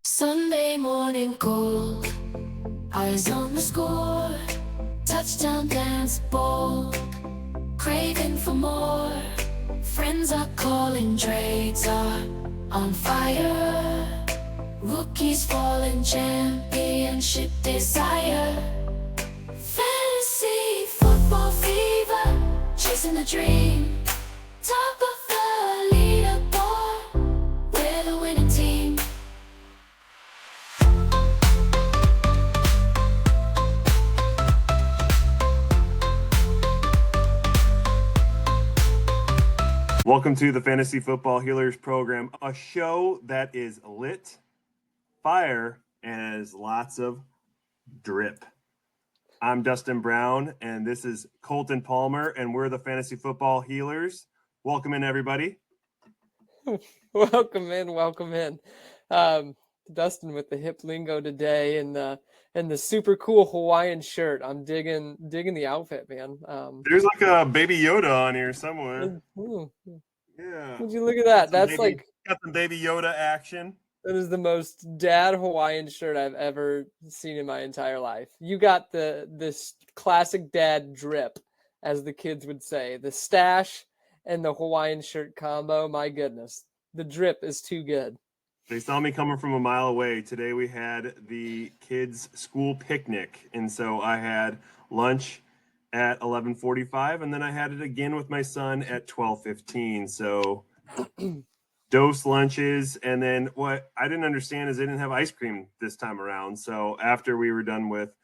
Sunday morning cold, eyes on the score, touchdown dance ball, craving for more. Friends are calling, trades are on fire. Rookies falling, championship desire. Fantasy football fever, chasing the dream. Top of the leaderboard, we're the winning team. Welcome to the Fantasy Football Healers Program, a show that is lit, fire, and has lots of drip. I'm Dustin Brown, and this is Colten Palmer, and we're the Fantasy Football Healers. Welcome in, everybody. Welcome in. Dustin with the hip lingo today and the super cool Hawaiian shirt. I'm digging the outfit, man. There's like a Baby Yoda on here somewhere. Would Yeah. you look at that? That's got some Baby Yoda action. That is the most dad Hawaiian shirt I've ever seen in my entire life. You got this classic dad drip, as the kids would say. The stash and the Hawaiian shirt combo. My goodness, the drip is too good. They saw me coming from a mile away. Today we had the kids' school picnic, and so I had lunch at 11:45, and then I had it again with my son at 12:15. So dose lunches, and then what I didn't understand is they didn't have ice cream this time around. So after we were done with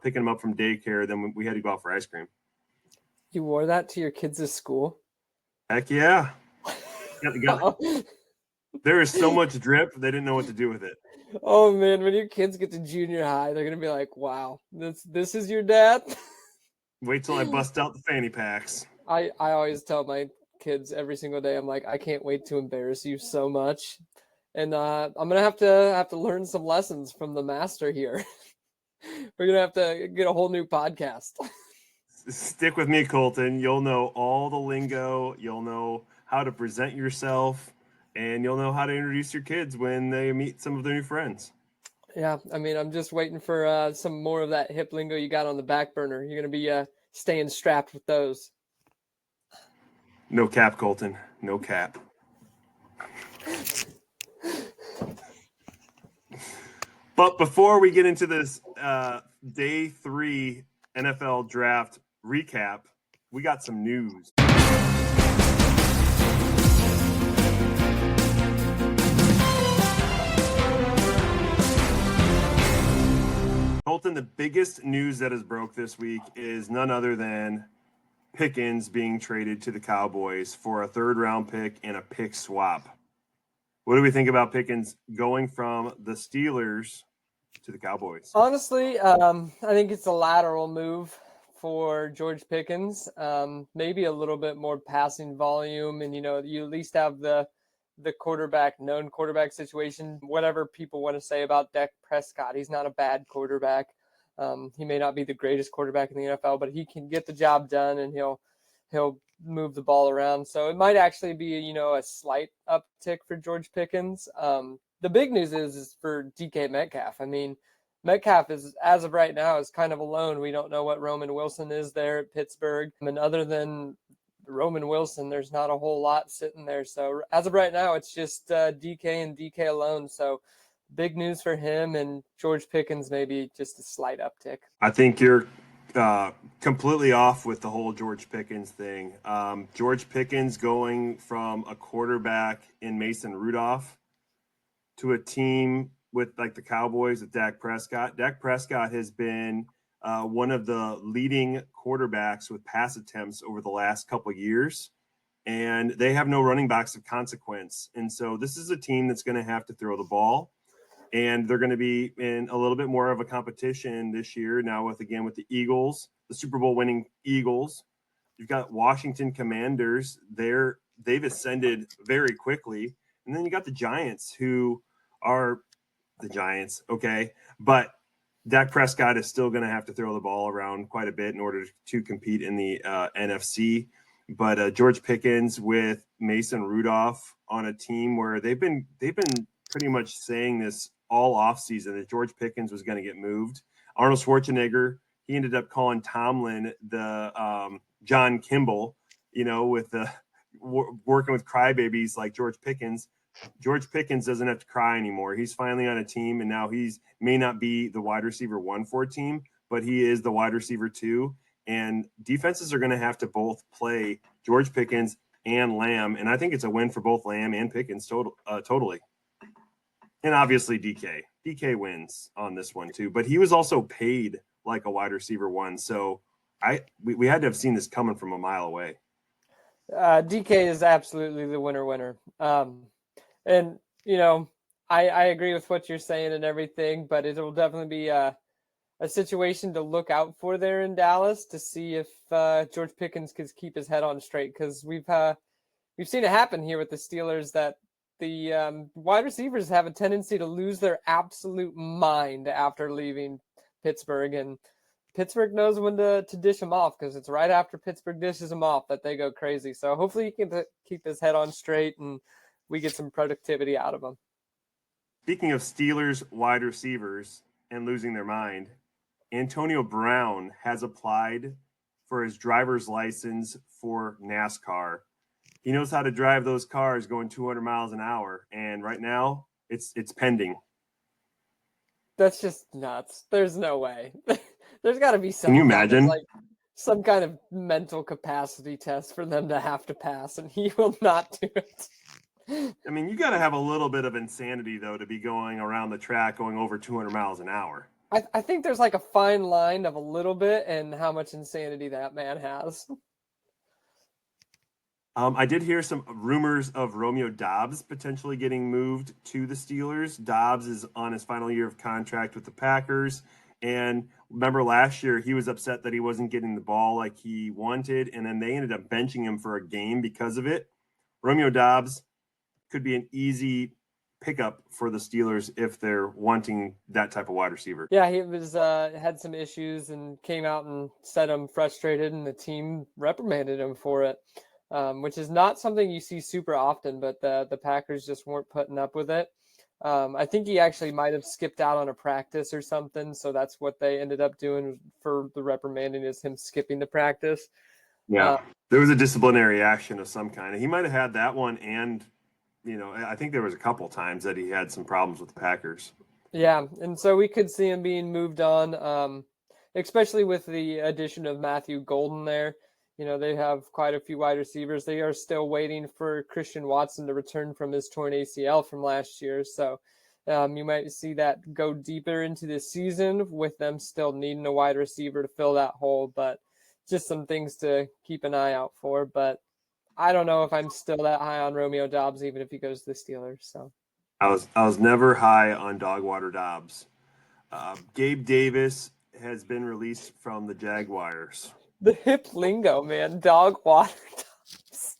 picking them up from daycare, then we had to go out for ice cream. You wore that to your kids' school? Heck yeah. There is so much drip, they didn't know what to do with it. Oh man, when your kids get to junior high, they're gonna be like, "Wow, this is your dad." Wait till I bust out the fanny packs. I always tell my kids every single day, I'm like, I can't wait to embarrass you so much, and I'm gonna have to learn some lessons from the master here. We're gonna have to get a whole new podcast. Stick with me, Colten. You'll know all the lingo. You'll know how to present yourself, and you'll know how to introduce your kids when they meet some of their new friends. Yeah, I mean, I'm just waiting for some more of that hip lingo you got on the back burner. You're gonna be staying strapped with those. No cap, Colten. No cap. But before we get into this day 3 NFL draft recap, we got some news. Colten, the biggest news that has broke this week is none other than Pickens being traded to the Cowboys for a 3rd-round pick and a pick swap. What do we think about Pickens going from the Steelers to the Cowboys? Honestly, I think it's a lateral move for George Pickens. Maybe a little bit more passing volume, and you at least have the known quarterback situation. Whatever people want to say about Dak Prescott, he's not a bad quarterback. He may not be the greatest quarterback in the NFL, but he can get the job done, and he'll move the ball around. So it might actually be a slight uptick for George Pickens. The big news is for DK Metcalf. I mean, Metcalf is, as of right now, is kind of alone. We don't know what Roman Wilson is there at Pittsburgh. And other than Roman Wilson, there's not a whole lot sitting there. So as of right now, it's just DK and DK alone. So big news for him, and George Pickens maybe just a slight uptick. I think you're completely off with the whole George Pickens thing. George Pickens going from a quarterback in Mason Rudolph to a team with like the Cowboys with Dak Prescott. Dak Prescott has been one of the leading quarterbacks with pass attempts over the last couple of years, and they have no running backs of consequence. And so this is a team that's going to have to throw the ball, and they're going to be in a little bit more of a competition this year now with the Eagles, the Super Bowl winning Eagles. You've got Washington Commanders. They've ascended very quickly. And then you got the Giants, who are the Giants, okay? But Dak Prescott is still going to have to throw the ball around quite a bit in order to compete in the NFC. But George Pickens with Mason Rudolph on a team where they've been pretty much saying this all offseason that George Pickens was going to get moved. Arnold Schwarzenegger, he ended up calling Tomlin the John Kimball, with the working with crybabies like George Pickens. George Pickens doesn't have to cry anymore. He's finally on a team, and now he's may not be the wide receiver 1 for a team, but he is the wide receiver 2. And defenses are going to have to both play George Pickens and Lamb, and I think it's a win for both Lamb and Pickens totally. And obviously DK wins on this one too, but he was also paid like a wide receiver 1, so we had to have seen this coming from a mile away. DK is absolutely the winner. And I agree with what you're saying and everything, but it'll definitely be a situation to look out for there in Dallas to see if George Pickens can keep his head on straight, because we've seen it happen here with the Steelers that the wide receivers have a tendency to lose their absolute mind after leaving Pittsburgh, and Pittsburgh knows when to dish them off, because it's right after Pittsburgh dishes them off that they go crazy. So hopefully he can keep his head on straight and we get some productivity out of him. Speaking of Steelers wide receivers and losing their mind, Antonio Brown has applied for his driver's license for NASCAR. He knows how to drive those cars going 200 miles an hour, and right now it's pending. That's just nuts. There's no way. There's got to be some. Can you imagine? Like some kind of mental capacity test for them to have to pass, and he will not do it. I mean, you got to have a little bit of insanity, though, to be going around the track going over 200 miles an hour. I think there's like a fine line of a little bit and how much insanity that man has. I did hear some rumors of Romeo Doubs potentially getting moved to the Steelers. Doubs is on his final year of contract with the Packers. And remember last year, he was upset that he wasn't getting the ball like he wanted, and then they ended up benching him for a game because of it. Romeo Doubs could be an easy pickup for the Steelers if they're wanting that type of wide receiver. Yeah, he was had some issues and came out and said I'm frustrated, and the team reprimanded him for it, which is not something you see super often, but the Packers just weren't putting up with it. I think he actually might have skipped out on a practice or something, so that's what they ended up doing for the reprimanding, is him skipping the practice. Yeah, there was a disciplinary action of some kind. He might have had that one, and I think there was a couple times that he had some problems with the Packers. Yeah, and so we could see him being moved on, especially with the addition of Matthew Golden there. They have quite a few wide receivers. They are still waiting for Christian Watson to return from his torn ACL from last year. So you might see that go deeper into the season with them still needing a wide receiver to fill that hole. But just some things to keep an eye out for. But I don't know if I'm still that high on Romeo Doubs, even if he goes to the Steelers. So I was never high on Dogwater Dobbs. Gabe Davis has been released from the Jaguars. The hip lingo, man. Dog water Dobbs.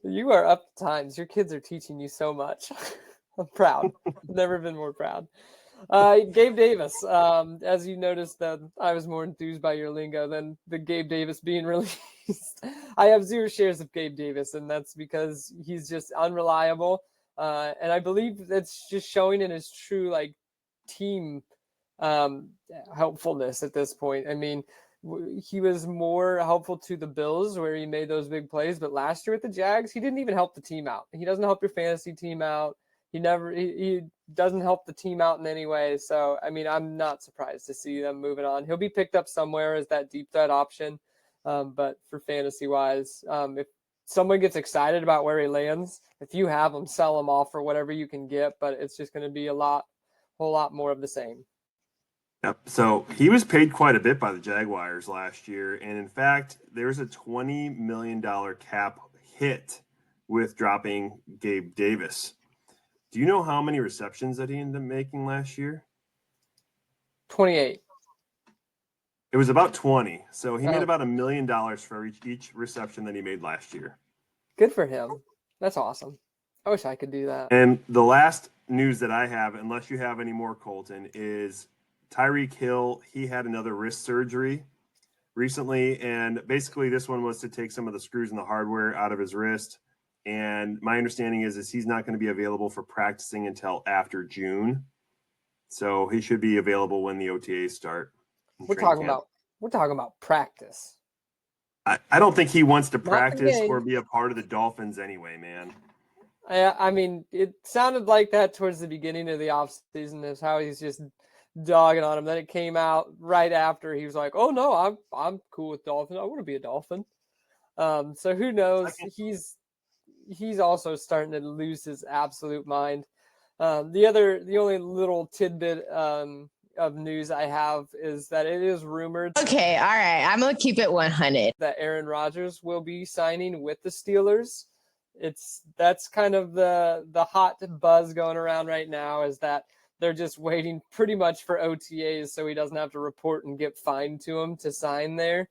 You are up to times. Your kids are teaching you so much. I'm proud. Never been more proud. Gabe Davis, as you noticed, that I was more enthused by your lingo than the Gabe Davis being released. I have 0 shares of Gabe Davis, and that's because he's just unreliable. And I believe that's just showing in his true team helpfulness at this point. I mean, he was more helpful to the Bills where he made those big plays, but last year with the Jags, he didn't even help the team out. He doesn't help your fantasy team out. He doesn't help the team out in any way. So, I mean, I'm not surprised to see them moving on. He'll be picked up somewhere as that deep threat option. But for fantasy wise, if someone gets excited about where he lands, if you have him, sell him off for whatever you can get, but it's just going to be a whole lot more of the same. Yep. So he was paid quite a bit by the Jaguars last year. And in fact, there's a $20 million cap hit with dropping Gabe Davis. Do you know how many receptions that he ended up making last year? 28. It was about 20. So he made about $1 million for each reception that he made last year. Good for him. That's awesome. I wish I could do that. And the last news that I have, unless you have any more, Colton, is Tyreek Hill. He had another wrist surgery recently. And basically this one was to take some of the screws and the hardware out of his wrist. And my understanding is he's not going to be available for practicing until after June. So he should be available when the OTAs start. We're talking about practice. I don't think he wants to Not the practice game. or be a part of the Dolphins anyway, man. I mean, it sounded like that towards the beginning of the offseason is how he's just dogging on him. Then it came out right after he was like, "Oh no, I'm cool with Dolphins. I want to be a Dolphin." So who knows? He's also starting to lose his absolute mind. The only little tidbit of news I have is that it is rumored. Okay, all right. I'm gonna keep it 100. That Aaron Rodgers will be signing with the Steelers. That's kind of the hot buzz going around right now, is that they're just waiting pretty much for OTAs so he doesn't have to report and get fined to him to sign there.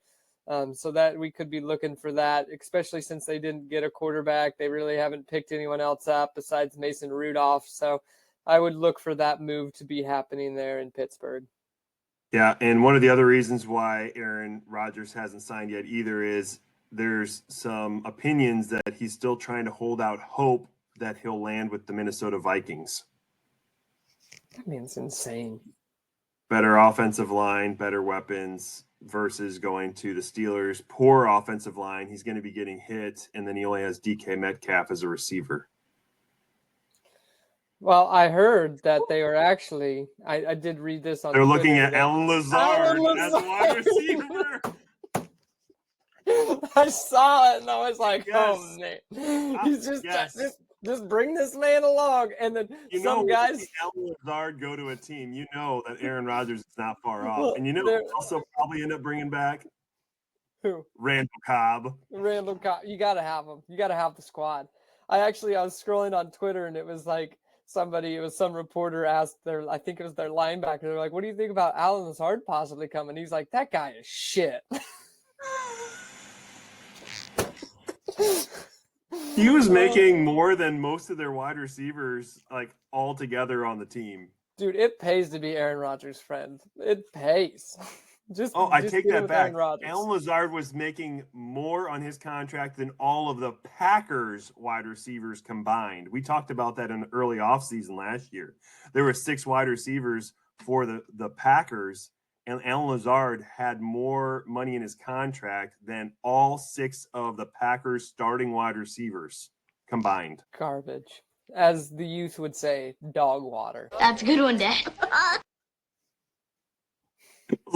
So that we could be looking for that, especially since they didn't get a quarterback. They really haven't picked anyone else up besides Mason Rudolph. So I would look for that move to be happening there in Pittsburgh. Yeah, and one of the other reasons why Aaron Rodgers hasn't signed yet either is there's some opinions that he's still trying to hold out hope that he'll land with the Minnesota Vikings. I mean, it's insane. Better offensive line, better weapons versus going to the Steelers. Poor offensive line. He's going to be getting hit, and then he only has DK Metcalf as a receiver. Well, I heard that they are actually. I did read this on. They're Twitter looking at today. Alan Lazard as a wide receiver. I saw it and I was like, Yes. "Oh man, he's Yes. just bring this man along." And then some guys, when Alan Lazard go to a team, you know that Aaron Rodgers is not far off, Well, and you know they're- who also probably end up bringing back who? Randall Cobb. Randall Cobb. You got to have him. You got to have the squad. I was scrolling on Twitter and it was like some reporter asked I think it was their linebacker. They're like, "What do you think about Alan Lazard possibly coming?" He's like, "That guy is shit." He was making more than most of their wide receivers, like, all together on the team. Dude, it pays to be Aaron Rodgers' friend. It pays. I take get that with back. Aaron Alan Lazard was making more on his contract than all of the Packers wide receivers combined. We talked about that in the early offseason last year. There were 6 wide receivers for the Packers, and Alan Lazard had more money in his contract than all 6 of the Packers starting wide receivers combined. Garbage. As the youth would say, dog water. That's a good one, Dad.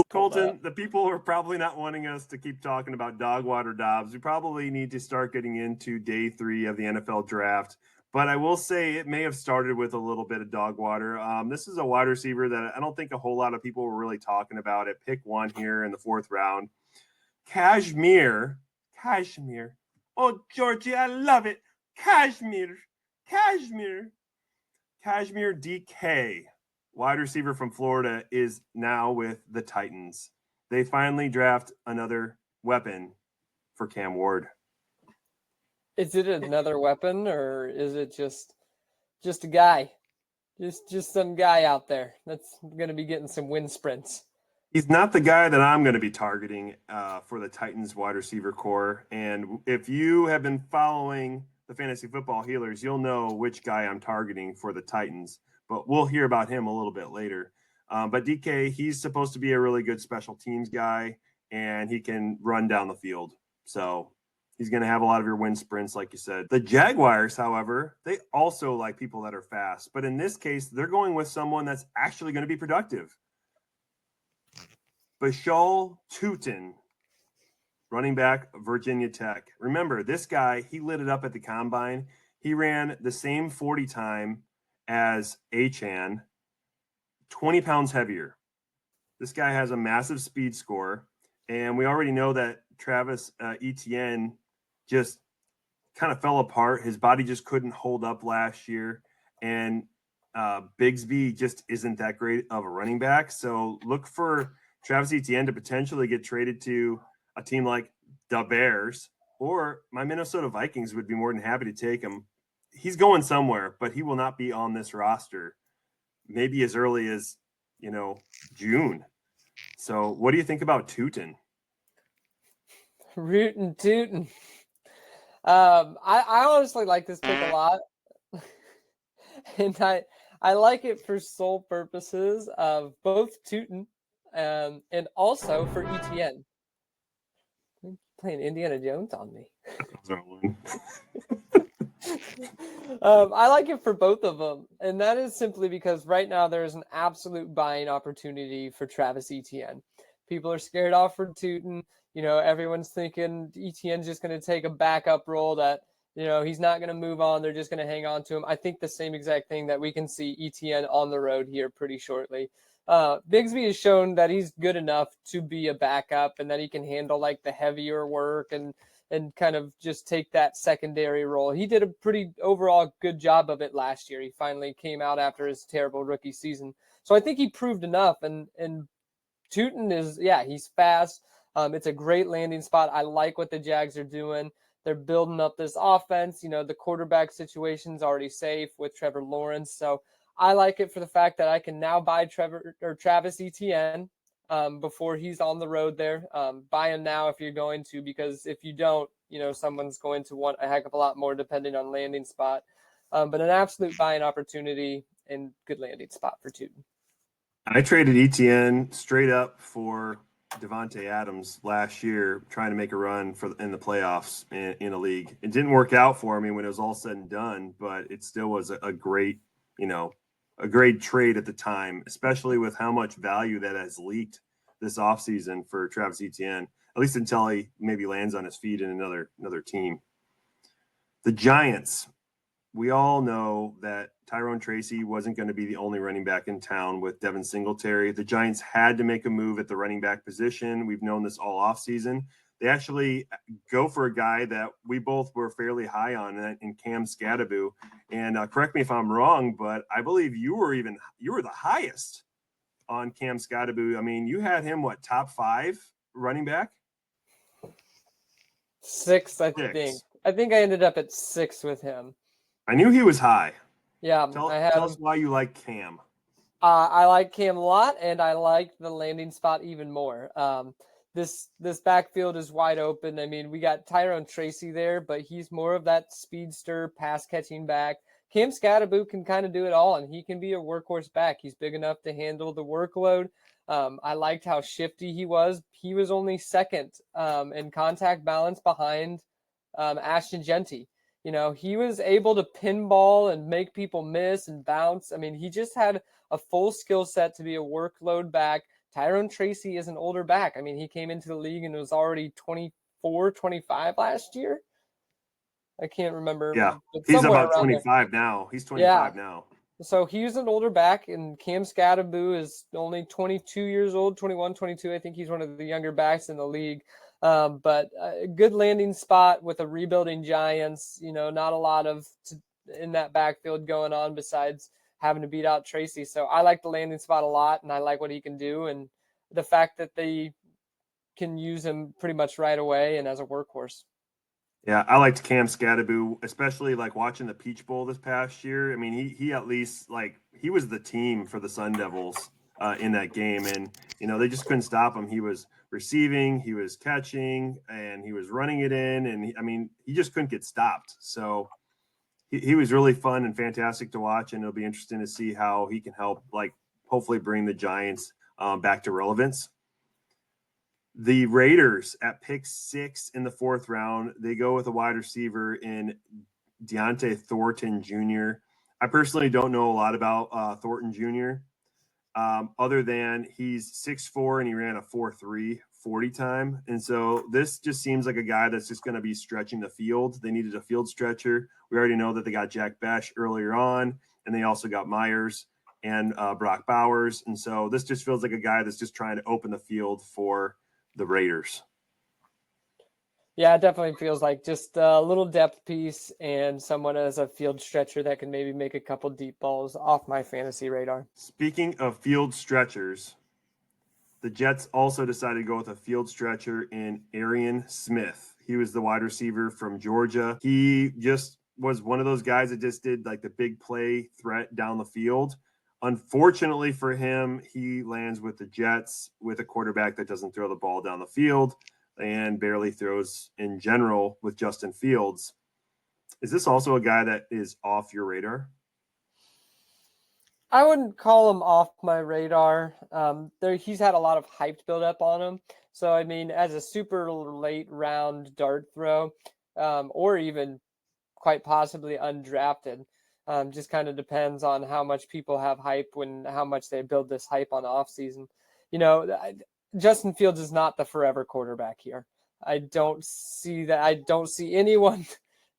Colton, the people are probably not wanting us to keep talking about dog water Dobbs. We probably need to start getting into day 3 of the NFL draft. But I will say it may have started with a little bit of dog water. This is a wide receiver that I don't think a whole lot of people were really talking about at pick 1 here in the 4th round. Kashmir. Oh, Georgie, I love it. Kashmir DK, wide receiver from Florida, is now with the Titans. They finally draft another weapon for Cam Ward. Is it another weapon, or is it just a guy? Just some guy out there that's going to be getting some wind sprints. He's not the guy that I'm going to be targeting for the Titans wide receiver core. And if you have been following the Fantasy Football Healers, you'll know which guy I'm targeting for the Titans. But we'll hear about him a little bit later. But DK, he's supposed to be a really good special teams guy, and he can run down the field. So he's going to have a lot of your wind sprints, like you said. The Jaguars, however, they also like people that are fast. But in this case, they're going with someone that's actually going to be productive. Bashal Tutin, running back, Virginia Tech. Remember, this guy, he lit it up at the combine. He ran the same 40 time as Achane, 20 pounds heavier. This guy has a massive speed score, and we already know that Travis Etienne just kind of fell apart. His body just couldn't hold up last year, and Bigsby just isn't that great of a running back. So look for Travis Etienne to potentially get traded to a team like the Bears, or my Minnesota Vikings would be more than happy to take him. He's going somewhere, but he will not be on this roster maybe as early as, June. So what do you think about Tutin? Rootin' tootin'. I honestly like this pick a lot, and I like it for sole purposes of both Tootin and also for ETN. Playing Indiana Jones on me. I like it for both of them, and that is simply because right now there is an absolute buying opportunity for Travis Etienne. People are scared off for Tootin. Everyone's thinking Etienne's just going to take a backup role that he's not going to move on. They're just going to hang on to him. I think the same exact thing that we can see Etienne on the road here pretty shortly. Bigsby has shown that he's good enough to be a backup and that he can handle like the heavier work and kind of just take that secondary role. He did a pretty overall good job of it last year. He finally came out after his terrible rookie season. So I think he proved enough. And Tootin he's fast. It's a great landing spot. I like what the Jags are doing. They're building up this offense. The quarterback situation's already safe with Trevor Lawrence. So I like it for the fact that I can now buy Travis Etienne before he's on the road there. Buy him now if you're going to, because if you don't, someone's going to want a heck of a lot more depending on landing spot. But an absolute buying opportunity and good landing spot for Tootin. I traded ETN straight up for Devontae Adams last year, trying to make a run in the playoffs in a league. It didn't work out for me when it was all said and done, but it still was a great, a great trade at the time, especially with how much value that has leaked this offseason for Travis Etienne, at least until he maybe lands on his feet in another team. The Giants. We all know that Tyrone Tracy wasn't going to be the only running back in town with Devin Singletary. The Giants had to make a move at the running back position. We've known this all offseason. They actually go for a guy that we both were fairly high on in Cam Scadaboo. And correct me if I'm wrong, but I believe you were the highest on Cam Scadaboo. I mean, you had him, top 5 running back? 6, I think. I think I ended up at 6 with him. I knew he was high. Yeah, tell us why you like Cam. I like Cam a lot, and I like the landing spot even more. This backfield is wide open. I mean, we got Tyrone Tracy there, but he's more of that speedster, pass-catching back. Cam Scadaboo can kind of do it all, and he can be a workhorse back. He's big enough to handle the workload. I liked how shifty he was. He was only second in contact balance behind Ashton Genty. He was able to pinball and make people miss and bounce. I mean, he just had a full skill set to be a workload back. Tyrone Tracy is an older back. I mean, he came into the league and was already 24, 25 last year. I can't remember. Yeah, he's about 25 now. He's 25 now. So he's an older back, and Cam Scadaboo is only 22 years old, 21, 22. I think he's one of the younger backs in the league. But a good landing spot with a rebuilding Giants. Not a lot in that backfield going on besides having to beat out Tracy. So I like the landing spot a lot, and I like what he can do, and the fact that they can use him pretty much right away and as a workhorse. Yeah, I liked Cam Scadaboo, especially watching the Peach Bowl this past year. I mean, he at least he was the team for the Sun Devils in that game, and they just couldn't stop him. He was receiving, he was catching, and he was running it in, and he just couldn't get stopped. So he was really fun and fantastic to watch, and it'll be interesting to see how he can help, hopefully bring the Giants back to relevance. The Raiders at pick 6 in the 4th round, they go with a wide receiver in Deontay Thornton Jr. I personally don't know a lot about Thornton Jr. Other than he's 6'4" and he ran a 4.3 40 time. And so this just seems like a guy that's just going to be stretching the field. They needed a field stretcher. We already know that they got Jack Besh earlier on, and they also got Myers and Brock Bowers. And so this just feels like a guy that's just trying to open the field for the Raiders. Yeah, it definitely feels like just a little depth piece and someone as a field stretcher that can maybe make a couple deep balls off my fantasy radar. Speaking of field stretchers, the Jets also decided to go with a field stretcher in Arian Smith. He was the wide receiver from Georgia. He just was one of those guys that just did the big play threat down the field. Unfortunately for him, he lands with the Jets with a quarterback that doesn't throw the ball down the field. and barely throws in general with Justin Fields. Is this also a guy that is off your radar? I wouldn't call him off my radar. He's had a lot of hype build up on him. So, I mean, as a super late round dart throw, or even quite possibly undrafted, just kind of depends on how much people have hype how much they build this hype on off season. Justin Fields is not the forever quarterback here. I don't see that. I don't see anyone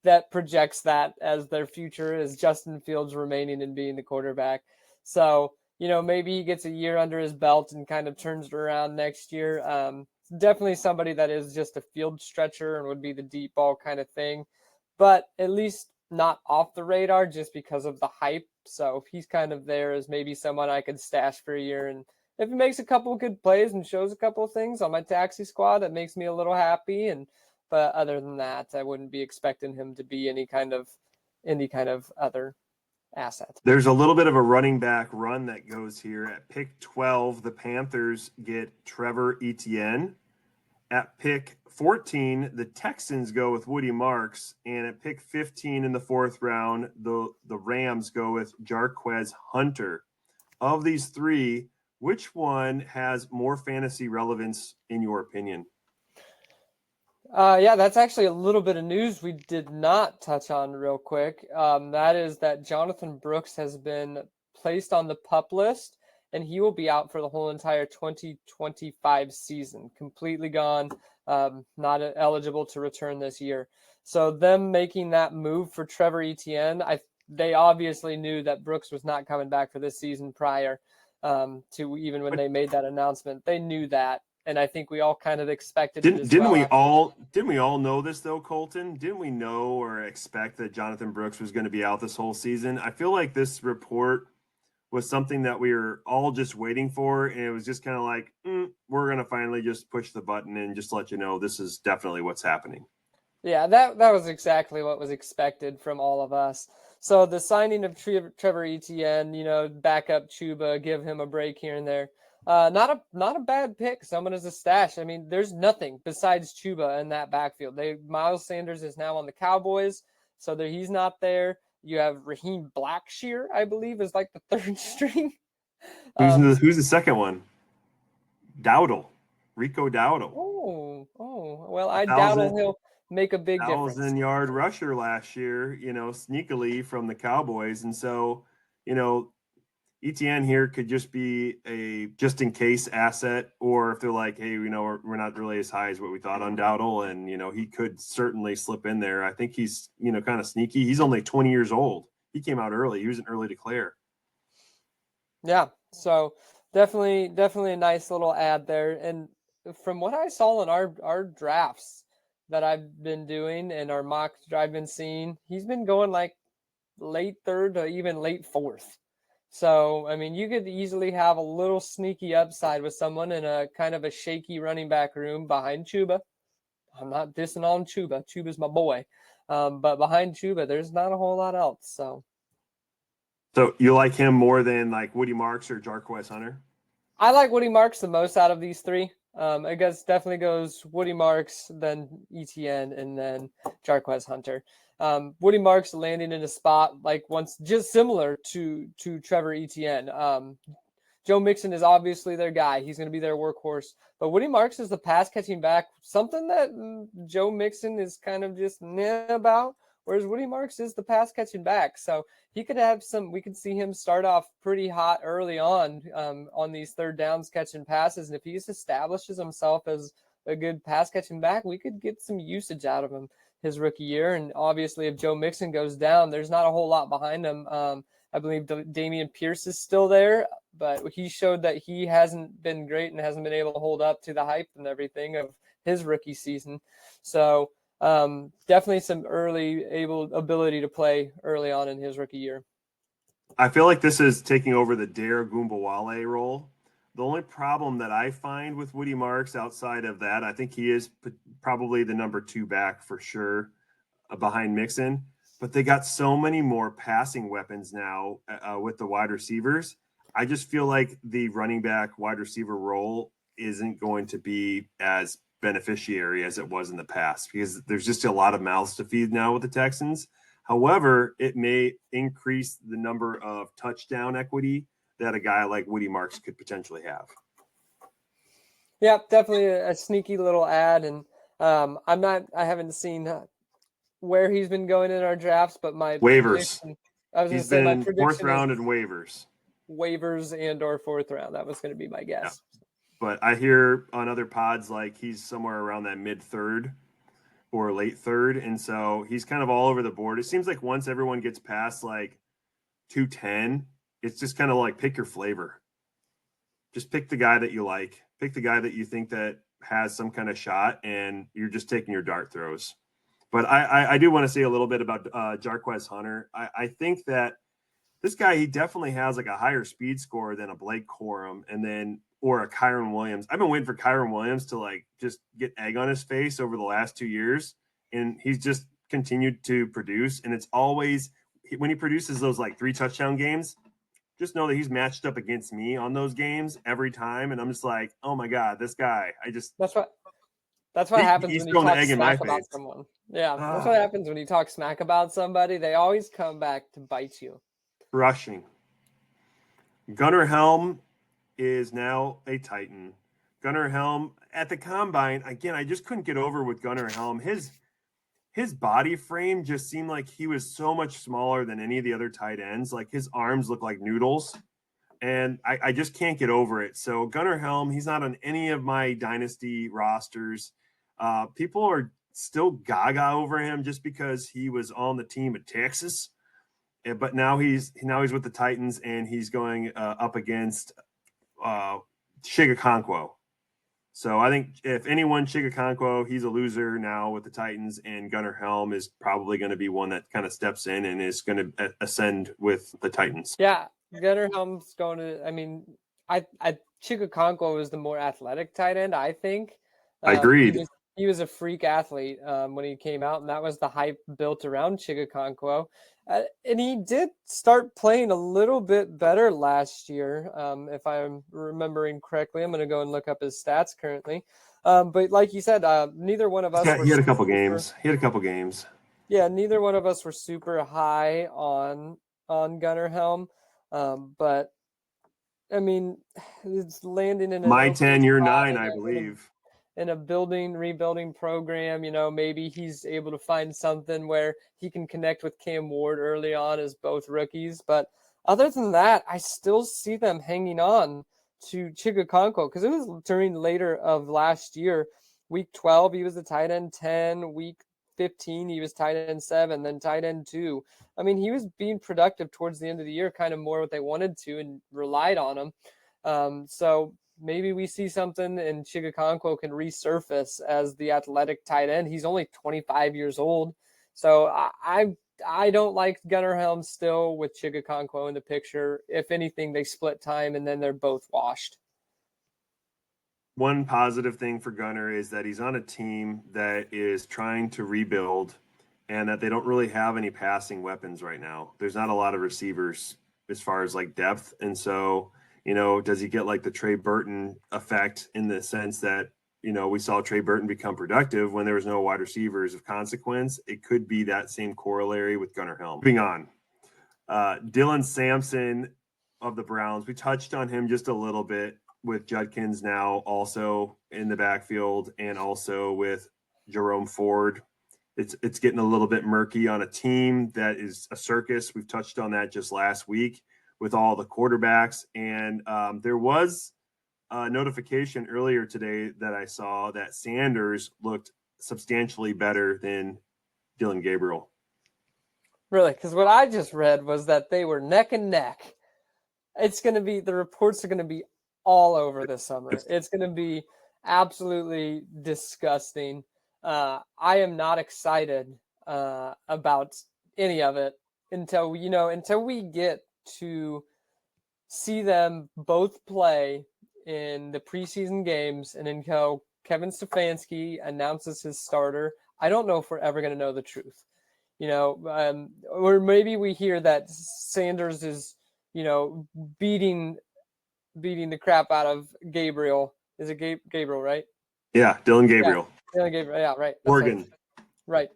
that projects that as their future is Justin Fields remaining and being the quarterback. So, maybe he gets a year under his belt and kind of turns it around next year. Definitely somebody that is just a field stretcher and would be the deep ball kind of thing, but at least not off the radar just because of the hype. So he's kind of there as maybe someone I could stash for a year. And if he makes a couple of good plays and shows a couple of things on my taxi squad, that makes me a little happy. But other than that, I wouldn't be expecting him to be any kind of other asset. There's a little bit of a running back run that goes here. At pick 12, the Panthers get Trevor Etienne. At pick 14, the Texans go with Woody Marks. And at pick 15 in the fourth round, the Rams go with Jarquez Hunter. Of these three, which one has more fantasy relevance in your opinion? Yeah, that's actually a little bit of news we did not touch on real quick. That is that Jonathan Brooks has been placed on the PUP list, and he will be out for the whole entire 2025 season, completely gone, not eligible to return this year. So them making that move for Trevor Etienne, they obviously knew that Brooks was not coming back for this season prior to even when they made that announcement. They knew that. And I think we all kind of expected it as Didn't well. Didn't we all know this though, Colton? Didn't we know or expect that Jonathan Brooks was going to be out this whole season? I feel like this report was something that we were all just waiting for, and it was just kind of like, we're going to finally just push the button and just let you know this is definitely what's happening. Yeah, that was exactly what was expected from all of us. So the signing of Trevor Etienne, back up Chuba, give him a break here and there. Not a bad pick. Someone as a stash. I mean, there's nothing besides Chuba in that backfield. Miles Sanders is now on the Cowboys, so he's not there. You have Raheem Blackshear, I believe, is like the third string. Who's the second one? Dowdle, Rico Dowdle. Oh, well, I doubt he'll make a big difference. 1,000-yard rusher last year, sneakily from the Cowboys, and so, ETN here could just be a just-in-case asset, or if they're like, hey, we're not really as high as what we thought on Dowdle, and, he could certainly slip in there. I think he's, kind of sneaky. He's only 20 years old. He came out early. He was an early declare. Yeah, so definitely a nice little ad there. And from what I saw in our drafts that I've been doing and our mocks I've been seeing, he's been going like late third to even late fourth. So, I mean, you could easily have a little sneaky upside with someone in a kind of a shaky running back room behind Chuba. I'm not dissing on Chuba. Chuba's my boy. But behind Chuba, there's not a whole lot else. So you like him more than like Woody Marks or Jarquez Hunter? I like Woody Marks the most out of these three. I guess definitely goes Woody Marks, then ETN, and then Jarquez Hunter. Woody Marks landing in a spot like once just similar to Trevor Etienne. Joe Mixon is obviously their guy. He's going to be their workhorse. But Woody Marks is the pass catching back, something that Joe Mixon is kind of just about, whereas Woody Marks is the pass catching back. So he could have we could see him start off pretty hot early on these third downs catching passes. And if he establishes himself as a good pass catching back, we could get some usage out of him his rookie year. And obviously if Joe Mixon goes down, there's not a whole lot behind him. I believe Damian Pierce is still there, but he showed that he hasn't been great and hasn't been able to hold up to the hype and everything of his rookie season. So definitely some early ability to play early on in his rookie year. I feel like this is taking over the Dare Goombawale role. The only problem that I find with Woody Marks outside of that, I think he is probably the number 2 back for sure behind Mixon. But they got so many more passing weapons now with the wide receivers. I just feel like the running back wide receiver role isn't going to be as beneficiary as it was in the past, because there's just a lot of mouths to feed now with the Texans. However, it may increase the number of touchdown equity that a guy like Woody Marks could potentially have. Yeah, definitely a sneaky little ad. And I haven't seen where he's been going in our drafts, but my Waivers. prediction, I was going He's to say my been fourth prediction round is and waivers. waivers and or fourth round. That was going to be my guess. Yeah. But I hear on other pods like he's somewhere around that mid third or late third, and so he's kind of all over the board. It seems like once everyone gets past like 210, it's just kind of like pick your flavor. Just pick the guy that you like. Pick the guy that you think that has some kind of shot, and you're just taking your dart throws. But I do want to say a little bit about Jarquez Hunter. I think that this guy, he definitely has like a higher speed score than a Blake Corum or a Kyron Williams. I've been waiting for Kyron Williams to like just get egg on his face over the last 2 years, and he's just continued to produce. And it's always when he produces those like 3 touchdown games, just know that he's matched up against me on those games every time. And I'm just like, oh my God, this guy, That's what happens he's when you throwing the talk egg in my smack about face. someone. Yeah, that's what happens when you talk smack about somebody. They always come back to bite you. Rushing. Gunnar Helm is now a Titan. Gunnar Helm at the combine, again, I just couldn't get over with Gunnar Helm. His body frame just seemed like he was so much smaller than any of the other tight ends. Like his arms look like noodles. And I just can't get over it. So Gunnar Helm, he's not on any of my dynasty rosters. People are still gaga over him just because he was on the team at Texas. But now he's with the Titans, and he's going up against Chigakonkwo. So I think if anyone, Chigakonkwo, he's a loser now with the Titans, and Gunnar Helm is probably going to be one that kind of steps in and is going to ascend with the Titans. Yeah, Gunnar Helm's going to. I mean, I Chigakonkwo was the more athletic tight end, I think. Agreed. He was a freak athlete when he came out, and that was the hype built around Chigakonkwo. And he did start playing a little bit better last year, if I'm remembering correctly. I'm going to go and look up his stats currently. But like you said, neither one of us. He had a couple games. Yeah, neither one of us were super high on Gunnar Helm, but I mean, it's landing in my 10, your 9, I believe. In a rebuilding program, maybe he's able to find something where he can connect with Cam Ward early on as both rookies. But other than that, I still see them hanging on to Chigakonkwo because it was during later of last year. Week 12, he was the tight end 10. Week 15, he was tight end 7, then tight end 2. I mean, he was being productive towards the end of the year, kind of more what they wanted to and relied on him. So maybe we see something and Chigakonkwo can resurface as the athletic tight end. He's only 25 years old. So I don't like Gunnar Helm still with Chigakonkwo in the picture. If anything, they split time and then they're both washed. One positive thing for Gunnar is that he's on a team that is trying to rebuild and that they don't really have any passing weapons right now. There's not a lot of receivers as far as like depth. And so, does he get like the Trey Burton effect in the sense that, we saw Trey Burton become productive when there was no wide receivers of consequence? It could be that same corollary with Gunnar Helm. Moving on. Dylan Sampson of the Browns. We touched on him just a little bit with Judkins now also in the backfield and also with Jerome Ford. It's getting a little bit murky on a team that is a circus. We've touched on that just last week with all the quarterbacks. And there was a notification earlier today that I saw that Sanders looked substantially better than Dylan Gabriel. Really? Because what I just read was that they were neck and neck. It's going to be, the reports are going to be all over this summer. It's going to be absolutely disgusting. I am not excited about any of it until we get to see them both play in the preseason games and until Kevin Stefanski announces his starter. I don't know if we're ever going to know the truth, or maybe we hear that Sanders is, beating the crap out of Gabriel. Is it Gabriel, right? Yeah, Dylan Gabriel. Yeah, Dylan Gabriel. Yeah, right. That's Oregon. right.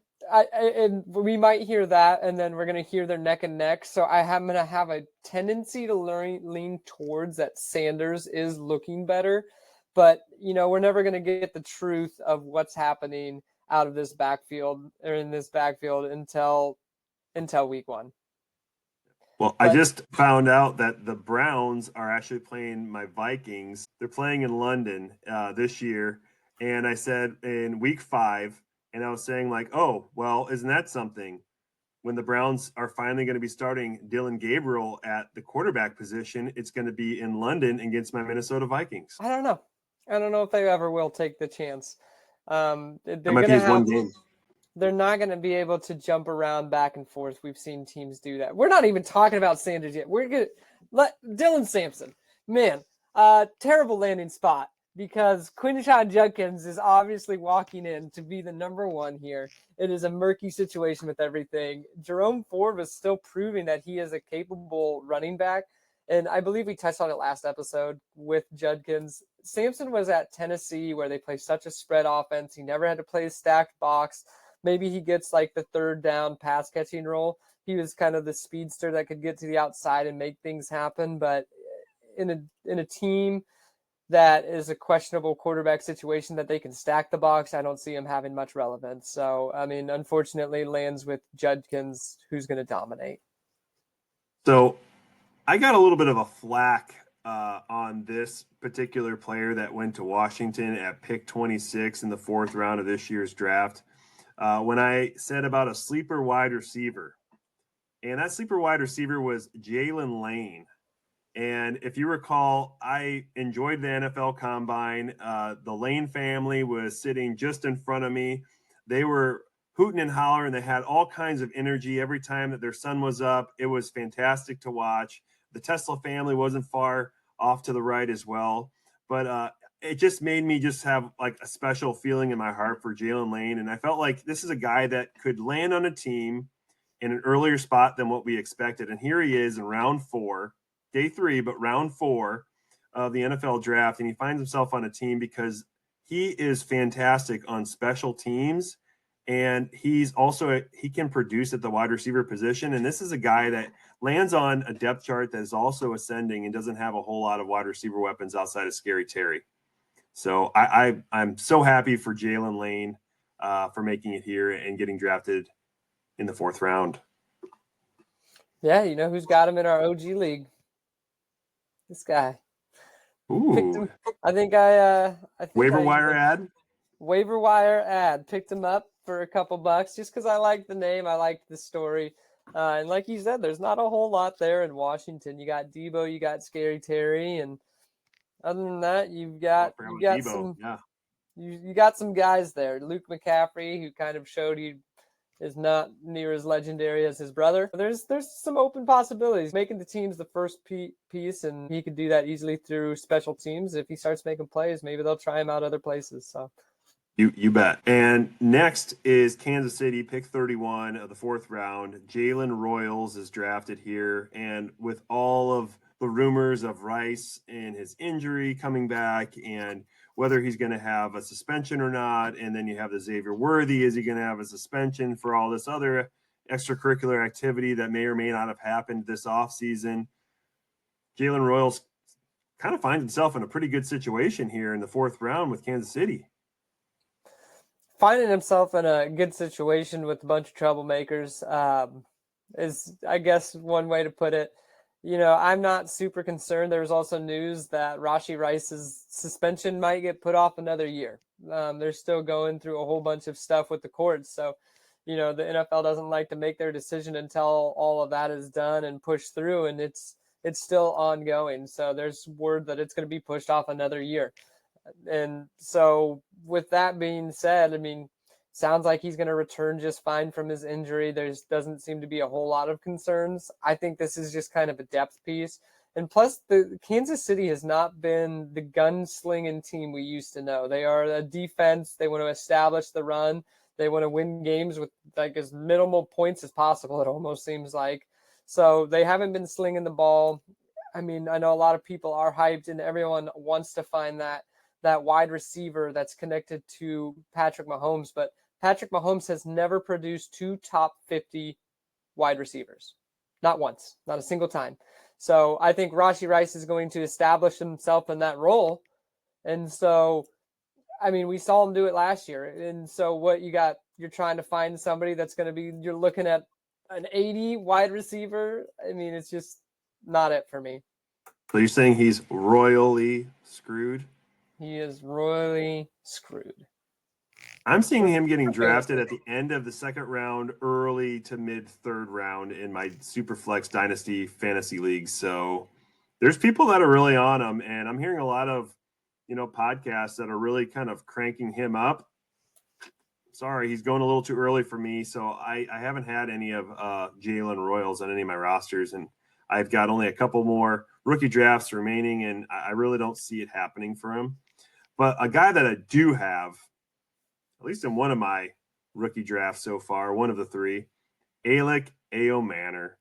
And we might hear that, and then we're going to hear their neck and neck. So I'm going to have a tendency to lean towards that Sanders is looking better. But, we're never going to get the truth of what's happening out of this backfield or in this backfield until week 1. Well, I just found out that the Browns are actually playing my Vikings. They're playing in London this year. And I said in week 5, and I was saying like, oh, well, isn't that something? When the Browns are finally going to be starting Dylan Gabriel at the quarterback position, it's going to be in London against my Minnesota Vikings. I don't know. I don't know if they ever will take the chance. They're going to have one game. They're not going to be able to jump around back and forth. We've seen teams do that. We're not even talking about Sanders yet. We're going to let Dylan Sampson, man, terrible landing spot because Quinshon Judkins is obviously walking in to be the number 1 here. It is a murky situation with everything. Jerome Ford was still proving that he is a capable running back. And I believe we touched on it last episode with Judkins. Sampson was at Tennessee where they play such a spread offense. He never had to play a stacked box. Maybe he gets like the third down pass catching role. He was kind of the speedster that could get to the outside and make things happen. But in a team that is a questionable quarterback situation that they can stack the box, I don't see him having much relevance. So, I mean, unfortunately, lands with Judkins, who's going to dominate. So I got a little bit of a flack on this particular player that went to Washington at pick 26 in the 4th round of this year's draft. When I said about a sleeper wide receiver, and that sleeper wide receiver was Jalen Lane. And if you recall, I enjoyed the NFL Combine. The Lane family was sitting just in front of me. They were hooting and hollering. They had all kinds of energy every time that their son was up. It was fantastic to watch. The Tesla family wasn't far off to the right as well. But it just made me just have like a special feeling in my heart for Jalen Lane. And I felt like this is a guy that could land on a team in an earlier spot than what we expected. And here he is in round 4, day 3, but round 4 of the NFL draft. And he finds himself on a team because he is fantastic on special teams. And he can produce at the wide receiver position. And this is a guy that lands on a depth chart that is also ascending and doesn't have a whole lot of wide receiver weapons outside of Scary Terry. So I'm so happy for Jalen Lane for making it here and getting drafted in the 4th round. Yeah, you know who's got him in our OG league? This guy. Ooh. I think waiver wire ad. Waiver wire ad. Picked him up for a couple bucks just because I liked the name. I liked the story. And like you said, there's not a whole lot there in Washington. You got Debo, you got Scary Terry, and other than that, you got some guys there. Luke McCaffrey, who kind of showed he is not near as legendary as his brother. There's some open possibilities. Making the teams the first piece, and he could do that easily through special teams. If he starts making plays, maybe they'll try him out other places. So. You bet. And next is Kansas City, pick 31 of the 4th round. Jalen Royals is drafted here. And with all of the rumors of Rice and his injury coming back and whether he's going to have a suspension or not, and then you have the Xavier Worthy, is he going to have a suspension for all this other extracurricular activity that may or may not have happened this offseason? Jalen Royals kind of finds himself in a pretty good situation here in the 4th round with Kansas City. Finding himself in a good situation with a bunch of troublemakers is, I guess, one way to put it. You know, I'm not super concerned. There's also news that Rashee Rice's suspension might get put off another year. They're still going through a whole bunch of stuff with the courts. So, you know, the NFL doesn't like to make their decision until all of that is done and pushed through, and it's still ongoing. So there's word that it's going to be pushed off another year. And so with that being said, I mean, sounds like he's going to return just fine from his injury. There doesn't seem to be a whole lot of concerns. I think this is just kind of a depth piece. And plus, the Kansas City has not been the gunslinging team we used to know. They are a defense. They want to establish the run. They want to win games with like as minimal points as possible, it almost seems like. So they haven't been slinging the ball. I mean, I know a lot of people are hyped and everyone wants to find that that wide receiver that's connected to Patrick Mahomes, but Patrick Mahomes has never produced 2 top 50 wide receivers. Not once, not a single time. So I think Rashee Rice is going to establish himself in that role. And so, I mean, we saw him do it last year. And so what you got, you're trying to find somebody that's going to be, you're looking at an 80 wide receiver. I mean, it's just not it for me. So you're saying he's royally screwed? He is royally screwed. I'm seeing him getting drafted at the end of the second round, early to mid third round in my Superflex Dynasty fantasy league. So there's people that are really on him, and I'm hearing a lot of, podcasts that are really kind of cranking him up. Sorry, he's going a little too early for me. So I haven't had any of Jalen Royals on any of my rosters, and I've got only a couple more rookie drafts remaining, and I really don't see it happening for him. But a guy that I do have, at least in one of my rookie drafts so far, one of the three, Alec Aomanor.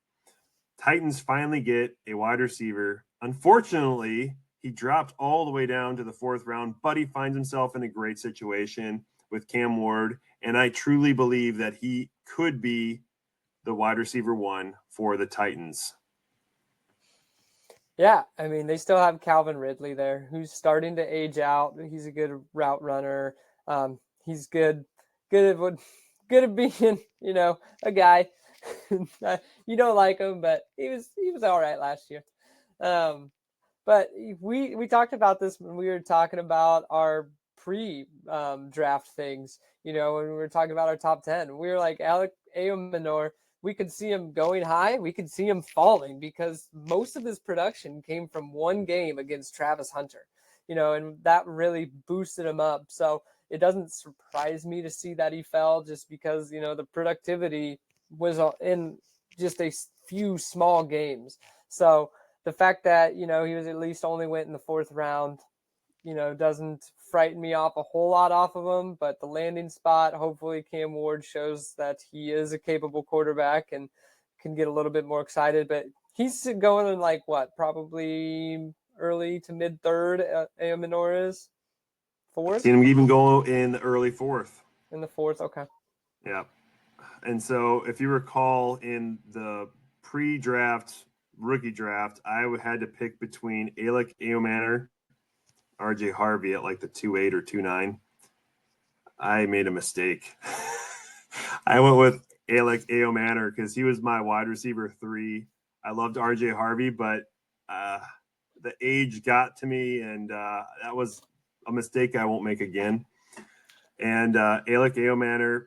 Titans finally get a wide receiver. Unfortunately, he dropped all the way down to the fourth round, but he finds himself in a great situation with Cam Ward, and I truly believe that he could be the wide receiver one for the Titans. Yeah, I mean, they still have Calvin Ridley there, who's starting to age out. He's a good route runner. He's good at being, a guy. You don't like him, but he was all right last year. But we talked about this when we were talking about our pre-draft things. When we were talking about our top 10, we were like Alec Aomanor. We could see him going high. We could see him falling because most of his production came from one game against Travis Hunter, and that really boosted him up. So it doesn't surprise me to see that he fell just because, the productivity was in just a few small games. So the fact that, he was at least only went in the fourth round, doesn't frighten me off a whole lot off of him, but the landing spot, hopefully Cam Ward shows that he is a capable quarterback and can get a little bit more excited, but he's going in probably early to mid third. Aomanor is fourth. Seen him even go in the early fourth. In the fourth, okay. Yeah. And so if you recall in the pre-draft rookie draft, I had to pick between Alec Aomanor, RJ Harvey at like the 2.8 or 2.9. I made a mistake. I went with Alec Aomanor because he was my wide receiver 3. I loved RJ Harvey, but the age got to me, and that was a mistake I won't make again. And Alec Aomanor,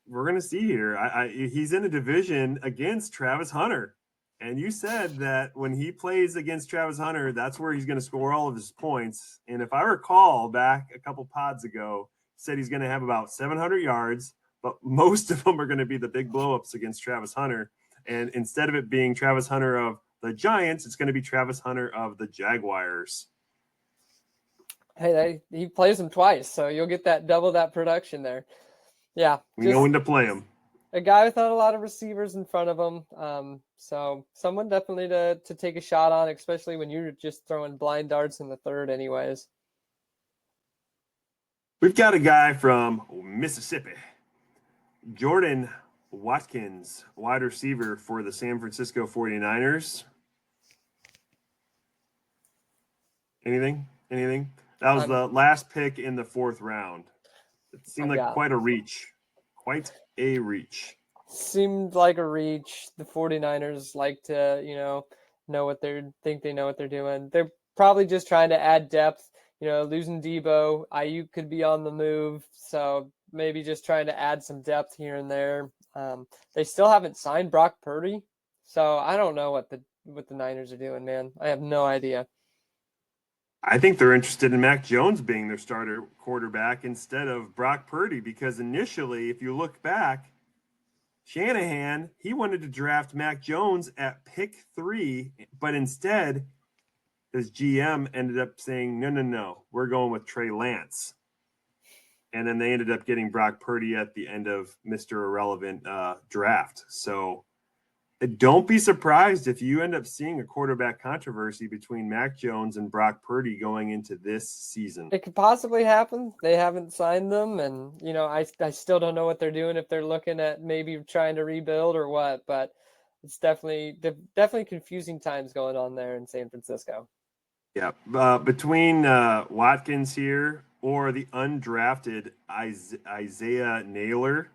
we're going to see here. He's in a division against Travis Hunter. And you said that when he plays against Travis Hunter, that's where he's going to score all of his points. And if I recall back a couple pods ago, he said he's going to have about 700 yards, but most of them are going to be the big blow-ups against Travis Hunter. And instead of it being Travis Hunter of the Giants, it's going to be Travis Hunter of the Jaguars. Hey, he plays them twice, so you'll get that double that production there. Yeah. We know when to play him. A guy without a lot of receivers in front of him. So someone definitely to take a shot on, especially when you're just throwing blind darts in the third anyways. We've got a guy from Mississippi, Jordan Watkins, wide receiver for the San Francisco 49ers. Anything? That was the last pick in the fourth round. It seemed like quite a reach. Seemed like a reach. The 49ers like to, know what they know what they're doing. They're probably just trying to add depth. Losing Debo, Ayuk could be on the move, so maybe just trying to add some depth here and there. They still haven't signed Brock Purdy, so I don't know what the Niners are doing, man. I have no idea. I think they're interested in Mac Jones being their starter quarterback instead of Brock Purdy because initially, if you look back, Shanahan, he wanted to draft Mac Jones at pick 3, but instead his GM ended up saying, no, we're going with Trey Lance. And then they ended up getting Brock Purdy at the end of Mr. Irrelevant draft. So Don't be surprised if you end up seeing a quarterback controversy between Mac Jones and Brock Purdy going into this season. It could possibly happen. They haven't signed them, and I still don't know what they're doing, if they're looking at maybe trying to rebuild or what. But it's definitely confusing times going on there in San Francisco. Yeah, between Watkins here or the undrafted Isaiah Naylor,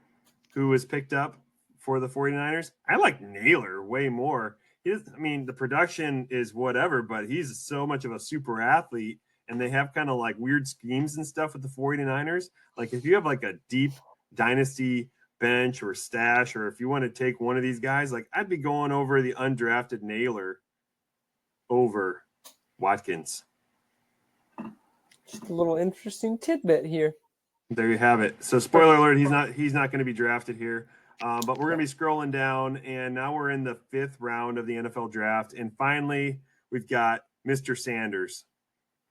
who was picked up for the 49ers, I like Naylor way more. The production is whatever, but he's so much of a super athlete, and they have kind of like weird schemes and stuff with the 49ers. Like if you have like a deep dynasty bench or stash, or if you want to take one of these guys, like I'd be going over the undrafted Naylor over Watkins. Just a little interesting tidbit here. There you have it. So spoiler alert, he's not going to be drafted here. But we're going to be scrolling down, and now we're in the 5th round of the NFL draft. And finally, we've got Mr. Sanders,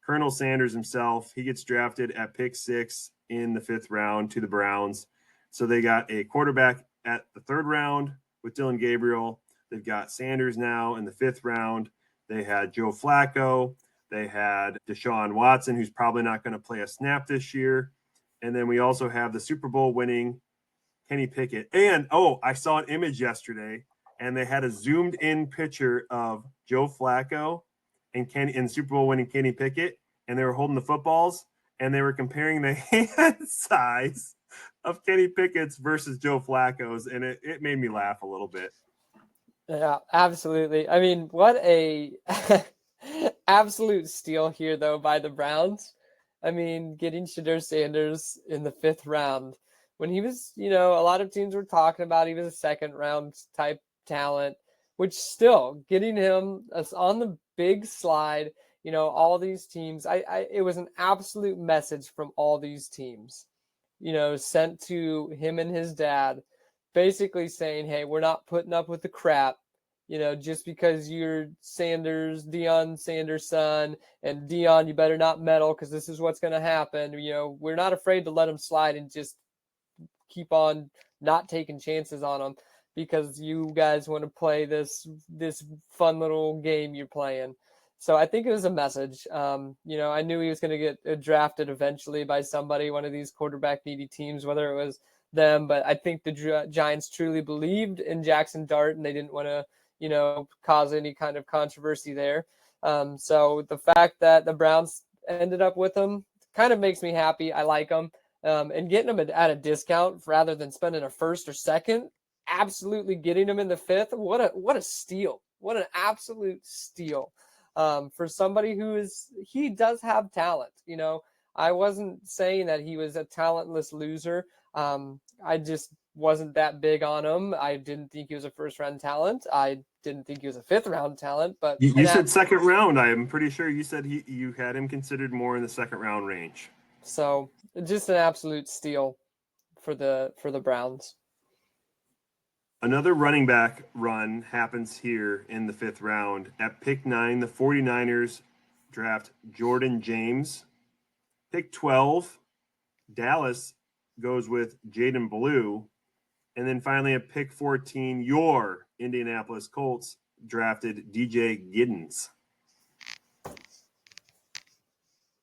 Colonel Sanders himself. He gets drafted at pick 6 in the 5th round to the Browns. So they got a quarterback at the 3rd round with Dylan Gabriel. They've got Sanders now in the 5th round. They had Joe Flacco. They had Deshaun Watson, who's probably not going to play a snap this year. And then we also have the Super Bowl winning Kenny Pickett. And, I saw an image yesterday, and they had a zoomed-in picture of Joe Flacco and Super Bowl winning Kenny Pickett, and they were holding the footballs, and they were comparing the hand size of Kenny Pickett's versus Joe Flacco's, and it made me laugh a little bit. Yeah, absolutely. I mean, what a absolute steal here, though, by the Browns. I mean, getting Shedeur Sanders in the 5th round when he was, a lot of teams were talking about he was a 2nd round type talent, which still getting him on the big slide, all these teams, it was an absolute message from all these teams, sent to him and his dad, basically saying, hey, we're not putting up with the crap. Just because you're Deion Sanders' son, and Deion, you better not meddle because this is what's going to happen. We're not afraid to let him slide and just keep on not taking chances on him because you guys want to play this fun little game you're playing. So I think it was a message. I knew he was going to get drafted eventually by somebody, one of these quarterback needy teams, whether it was them. But I think the Giants truly believed in Jackson Dart, and they didn't want to cause any kind of controversy there. So the fact that the Browns ended up with him kind of makes me happy. I like him. And getting him at a discount rather than spending a 1st or 2nd, absolutely getting him in the 5th. What a steal. What an absolute steal. For somebody he does have talent. I wasn't saying that he was a talentless loser. I just wasn't that big on him. I didn't think he was a 1st round talent. I didn't think he was a 5th round talent, but you said 2nd round. I am pretty sure you said you had him considered more in the 2nd round range. So just an absolute steal for the Browns. Another running back run happens here in the 5th round. At pick 9, the 49ers draft Jordan James. Pick 12, Dallas goes with Jaden Blue. And then finally at pick 14, your Indianapolis Colts drafted DJ Giddens.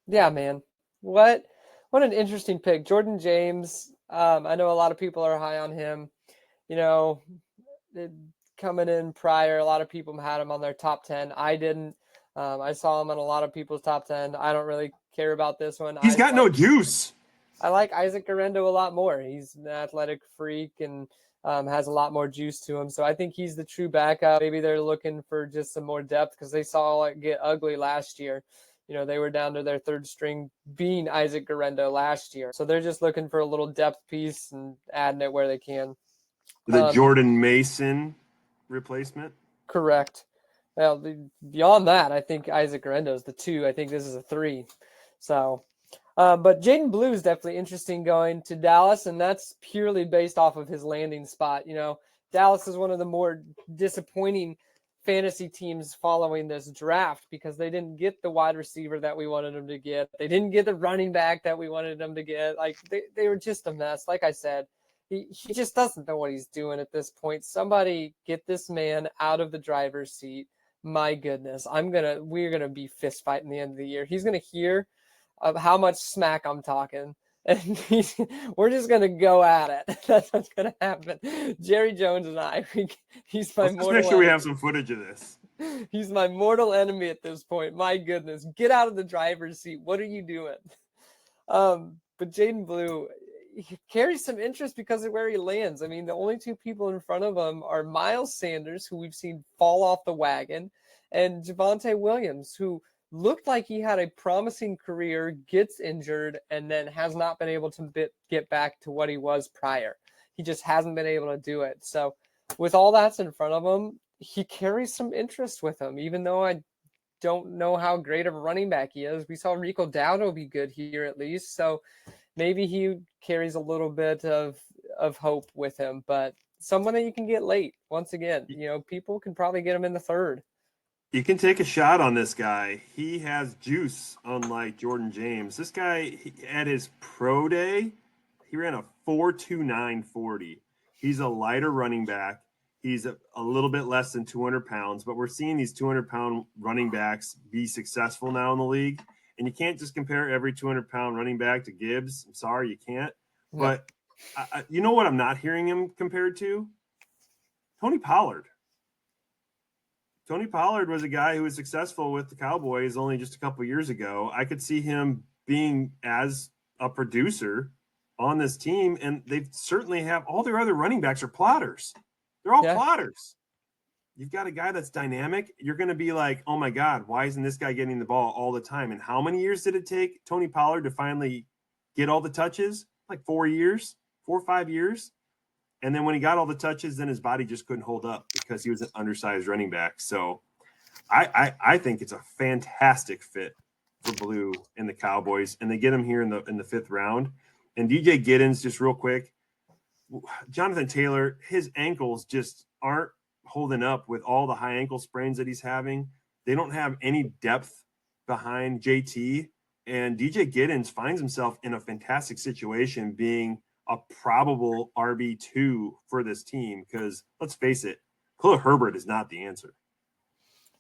Yeah, man. What an interesting pick. Jordan James, I know a lot of people are high on him. Coming in prior, a lot of people had him on their top 10. I didn't. I saw him on a lot of people's top 10. I don't really care about this one. He's got no juice. I like Isaac Guerrero a lot more. He's an athletic freak and has a lot more juice to him. So I think he's the true backup. Maybe they're looking for just some more depth because they saw it get ugly last year. They were down to their 3rd string being Isaac Guerrero last year. So they're just looking for a little depth piece and adding it where they can. The Jordan Mason replacement? Correct. Well, beyond that, I think Isaac Guerrero is the 2. I think this is a 3. So, but Jaden Blue is definitely interesting going to Dallas, and that's purely based off of his landing spot. Dallas is one of the more disappointing fantasy teams following this draft because they didn't get the wide receiver that we wanted them to get. They didn't get the running back that we wanted them to get. Like they were just a mess. Like I said, He just doesn't know what he's doing at this point. Somebody get this man out of the driver's seat. My goodness, we're gonna be fist fighting the end of the year. He's gonna hear of how much smack I'm talking, and we're just gonna go at it. That's what's gonna happen. Jerry Jones and I, he's my Let's just mortal make sure we enemy. have some footage of this. He's my mortal enemy at this point. My goodness, get out of the driver's seat. What are you doing? But Jaden Blue, he carries some interest because of where he lands. I mean, the only two people in front of him are Miles Sanders, who we've seen fall off the wagon, and Javonte Williams, who looked like he had a promising career, gets injured, and then has not been able to get back to what he was prior. He just hasn't been able to do it. So with all that's in front of him, he carries some interest with him, even though I don't know how great of a running back he is. We saw Rico Dowdle be good here at least. So maybe he carries a little bit of hope with him, but someone that you can get late. Once again, people can probably get him in the third. You can take a shot on this guy. He has juice, unlike Jordan James. This guy, at his pro day, he ran a 4.2940. He's a lighter running back. He's a little bit less than 200 pounds, but we're seeing these 200-pound running backs be successful now in the league. And you can't just compare every 200-pound running back to Gibbs. I'm sorry, you can't. No. But you know what I'm not hearing him compared to? Tony Pollard. Tony Pollard was a guy who was successful with the Cowboys only just a couple of years ago. I could see him being as a producer on this team, and they certainly have all their other running backs are plotters. They're all plotters. You've got a guy that's dynamic. You're going to be like, oh, my God, why isn't this guy getting the ball all the time? And how many years did it take Tony Pollard to finally get all the touches? Like 4 years, 4 or 5 years. And then when he got all the touches, then his body just couldn't hold up because he was an undersized running back. So I think it's a fantastic fit for Blue and the Cowboys, and they get him here in the fifth round. And DJ Giddens, just real quick, Jonathan Taylor, his ankles just aren't holding up with all the high ankle sprains that he's having. They don't have any depth behind JT, and DJ Giddens finds himself in a fantastic situation being a probable RB2 for this team because, let's face it, Khalil Herbert is not the answer.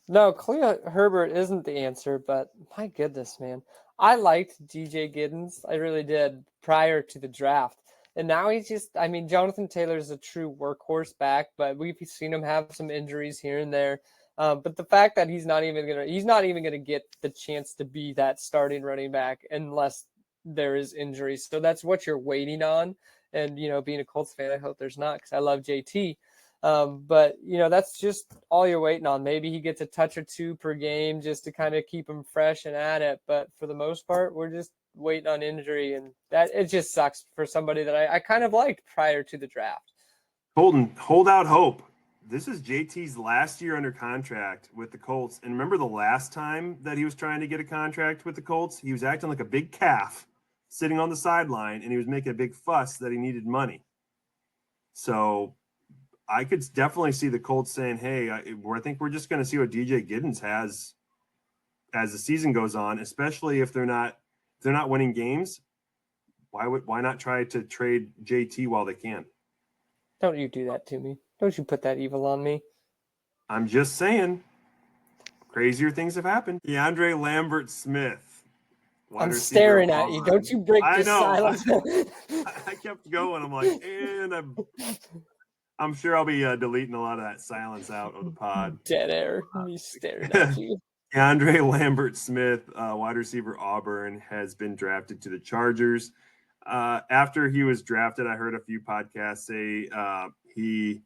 No, Khalil Herbert isn't the answer, but my goodness, man. I liked DJ Giddens. I really did prior to the draft. And now he's just, I mean, Jonathan Taylor is a true workhorse back, but we've seen him have some injuries here and there. But the fact that he's not even gonna get the chance to be that starting running back unless there is injuries. So that's what you're waiting on. And, being a Colts fan, I hope there's not because I love JT. But, that's just all you're waiting on. Maybe he gets a touch or two per game just to kind of keep him fresh and at it. But for the most part, we're just waiting on injury. And that it just sucks for somebody that I kind of liked prior to the draft. Colton, hold out hope. This is JT's last year under contract with the Colts. And remember the last time that he was trying to get a contract with the Colts? He was acting like a big calf sitting on the sideline, and he was making a big fuss that he needed money. So I could definitely see the Colts saying, hey, I think we're just going to see what DJ Giddens has as the season goes on, especially if they're not winning games. Why not try to trade JT while they can? Don't you do that to me. Don't you put that evil on me. I'm just saying, crazier things have happened. DeAndre Lambert-Smith. I'm staring at you. Don't you break this silence. I kept going. I'm like, and I'm sure I'll be deleting a lot of that silence out of the pod. Dead air. Me staring at you. DeAndre Lambert-Smith, wide receiver Auburn, has been drafted to the Chargers. After he was drafted, I heard a few podcasts say he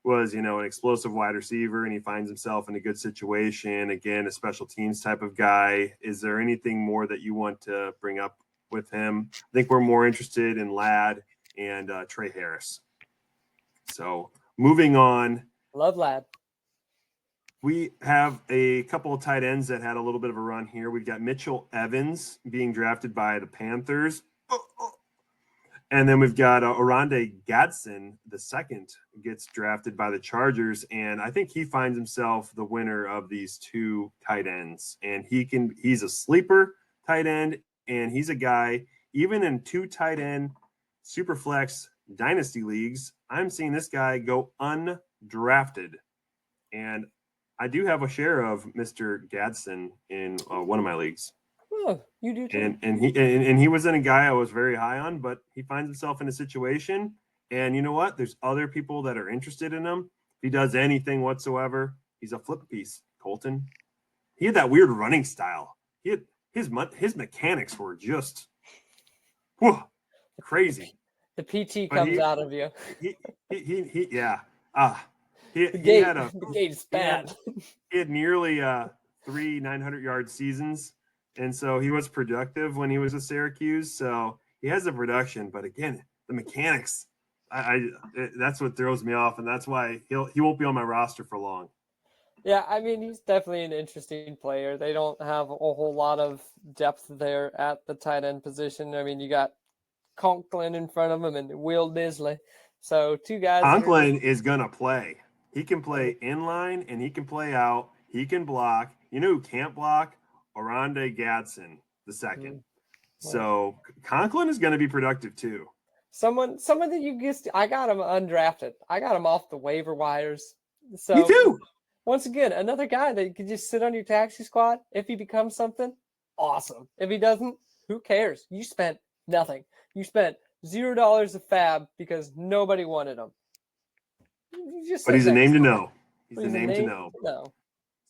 was, an explosive wide receiver, and he finds himself in a good situation. Again, a special teams type of guy. Is there anything more that you want to bring up with him? I think we're more interested in Ladd and Trey Harris. So moving on. Love Ladd. We have a couple of tight ends that had a little bit of a run here. We've got Mitchell Evans being drafted by the Panthers. And then we've got Oronde Gadsden, the second, gets drafted by the Chargers. And I think he finds himself the winner of these two tight ends. And he's a sleeper tight end. And he's a guy, even in two tight end super flex dynasty leagues, I'm seeing this guy go undrafted. And I do have a share of Mr. Gadsden in one of my leagues. Oh, you do too. And he wasn't a guy I was very high on, but he finds himself in a situation. And you know what? There's other people that are interested in him. If he does anything whatsoever, he's a flip piece, Colten. He had that weird running style. He had his mechanics were just crazy. The PT But comes out of you. He yeah. The gate's bad. He had nearly 3 900-yard seasons, and so he was productive when he was at Syracuse. So he has the production, but again, the mechanics. That's what throws me off, and that's why he won't be on my roster for long. Yeah, I mean, he's definitely an interesting player. They don't have a whole lot of depth there at the tight end position. I mean, you got Conklin in front of him and Will Disley. So 2 guys. Conklin is going to play. He can play inline and he can play out. He can block. You know who can't block? Oronde Gadsden the second. So Conklin is going to be productive too. Someone that you just, I got him undrafted. I got him off the waiver wires. So me too. Once again, another guy that you can just sit on your taxi squad. If he becomes something, awesome. If he doesn't, who cares? You spent nothing. You spent $0 of fab because nobody wanted him. But he's a name to know. He's a name to know. No.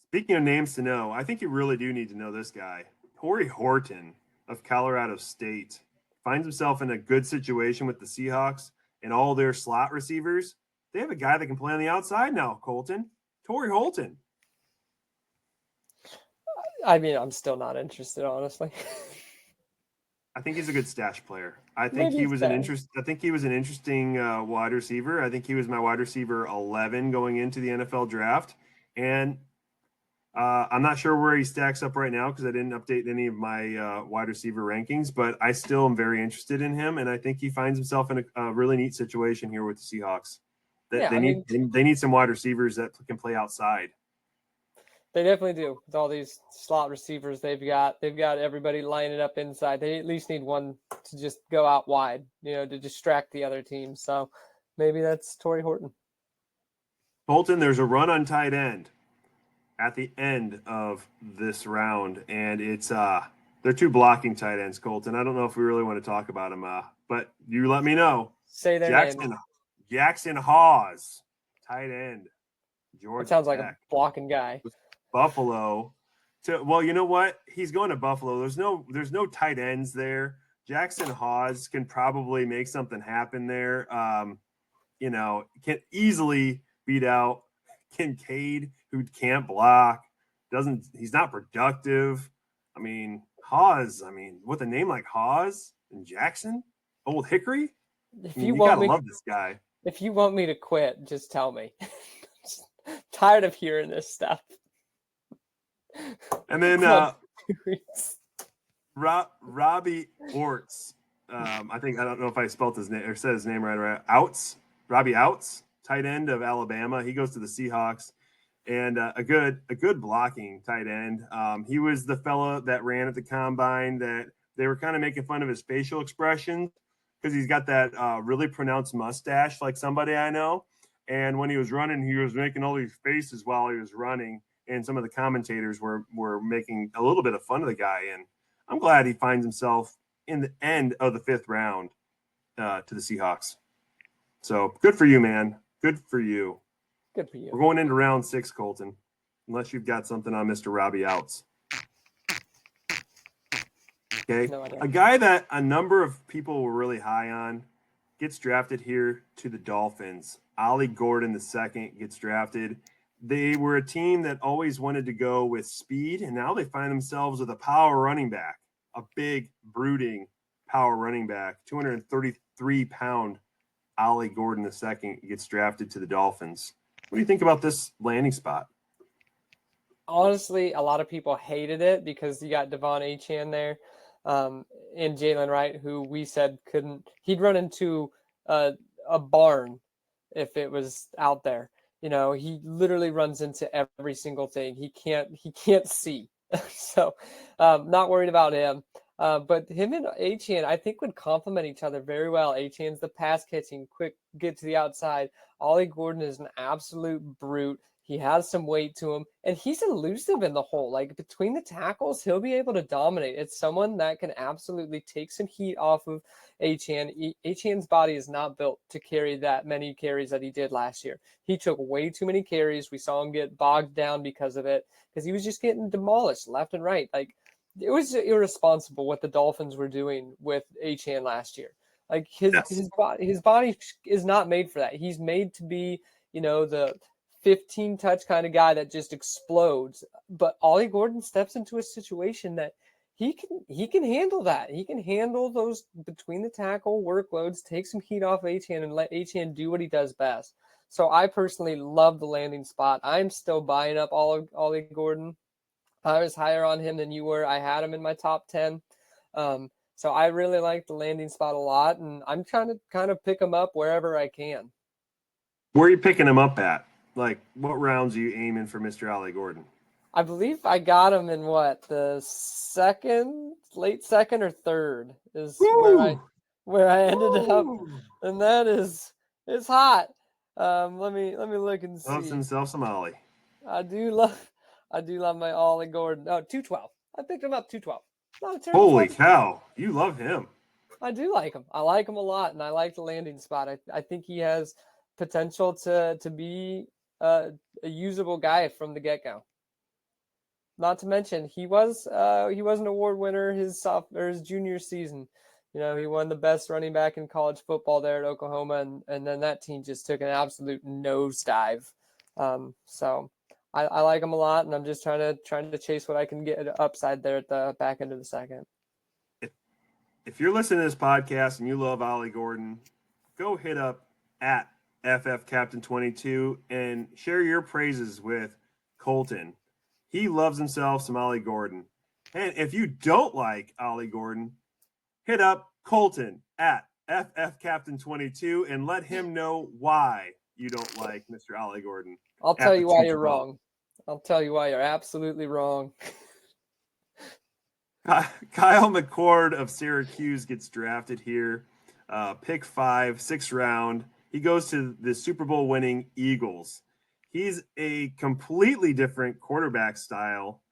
Speaking of names to know, I think you really do need to know this guy. Torrey Horton of Colorado State finds himself in a good situation with the Seahawks and all their slot receivers. They have a guy that can play on the outside now, Colten. Torrey Horton. I mean, I'm still not interested, honestly. I think he's a good stash player. I think he was an interesting wide receiver. I think he was my wide receiver 11 going into the NFL draft, and I'm not sure where he stacks up right now because I didn't update any of my wide receiver rankings. But I still am very interested in him, and I think he finds himself in a really neat situation here with the Seahawks. They need some wide receivers that can play outside. They definitely do. With all these slot receivers they've got everybody lining up inside. They at least need one to just go out wide, to distract the other team. So maybe that's Torrey Horton. Colten, there's a run on tight end at the end of this round, and it's they're 2 blocking tight ends, Colten. I don't know if we really want to talk about them, but you let me know. Say their name. Jackson Hawes, tight end. Georgia That sounds like Tech. a blocking guy. Buffalo. Well, you know what? He's going to Buffalo. There's no tight ends there. Jackson Hawes can probably make something happen there. Can easily beat out Kincaid, who can't block. He's not productive. I mean, Hawes. With a name like Hawes and Jackson, Old Hickory. You gotta love this guy. If you want me to quit, just tell me. Tired of hearing this stuff. And then Robbie Orts. I don't know if I spelled his name or said his name right. Robbie Outs, tight end of Alabama. He goes to the Seahawks, and a good blocking tight end. He was the fella that ran at the combine that they were kind of making fun of his facial expressions because he's got that really pronounced mustache like somebody I know. And when he was running, he was making all these faces while he was running. And some of the commentators were making a little bit of fun of the guy. And I'm glad he finds himself in the end of the 5th round to the Seahawks. So good for you, man. Good for you. Good for you. We're going into round 6, Colten, unless you've got something on Mr. Robbie Outs. Okay. No, a guy that a number of people were really high on gets drafted here to the Dolphins. Ollie Gordon II gets drafted. They were a team that always wanted to go with speed, and now they find themselves with a power running back, a big, brooding power running back. 233-pound Ollie Gordon II gets drafted to the Dolphins. What do you think about this landing spot? Honestly, a lot of people hated it because you got Devon Achane there and Jalen Wright, who we said he'd run into a barn if it was out there. He literally runs into every single thing. He can't see. So not worried about him. But him and Achane, I think, would complement each other very well. Achane's the pass catching, quick, get to the outside. Ollie Gordon is an absolute brute. He has some weight to him, and he's elusive in the hole. Like between the tackles, he'll be able to dominate. It's someone that can absolutely take some heat off of Achane. Achane's body is not built to carry that many carries that he did last year. He took way too many carries. We saw him get bogged down because of it, because he was just getting demolished left and right. Like, it was irresponsible what the Dolphins were doing with Achane last year. Like his body is not made for that. He's made to be, the 15 touch kind of guy that just explodes. But Ollie Gordon steps into a situation that he can handle that. He can handle those between the tackle workloads, take some heat off Achane, and let Achane do what he does best. So I personally love the landing spot. I'm still buying up Ollie Gordon. I was higher on him than you were. I had him in my top 10. So I really like the landing spot a lot, and I'm trying to kind of pick him up wherever I can. Where are you picking him up at? Like, what rounds are you aiming for Mr. Ollie Gordon? I believe I got him in the late second or third is where I ended up, and that is it's hot. Let me look and see. Loves himself some Ollie. I do love my Ollie Gordon. Oh, 212. I picked him up 212. Holy cow. You love him. I do like him. I like him a lot, and I like the landing spot. I think he has potential to be a usable guy from the get-go. Not to mention, he was an award winner his junior season. He won the best running back in college football there at Oklahoma, and then that team just took an absolute nosedive. So I like him a lot, and I'm just trying to chase what I can get at upside there at the back end of the second. If you're listening to this podcast and you love Ollie Gordon, go hit up at FFCaptain22 and share your praises with Colten. He loves himself some Ollie Gordon. And if you don't like Ollie Gordon, hit up Colten at FFCaptain22 and let him know why you don't like Mr. Ollie Gordon. I'll tell you why you're wrong. I'll tell you why you're absolutely wrong. Kyle McCord of Syracuse gets drafted here. Pick 5, 6th round. He goes to the Super Bowl winning Eagles. He's a completely different quarterback style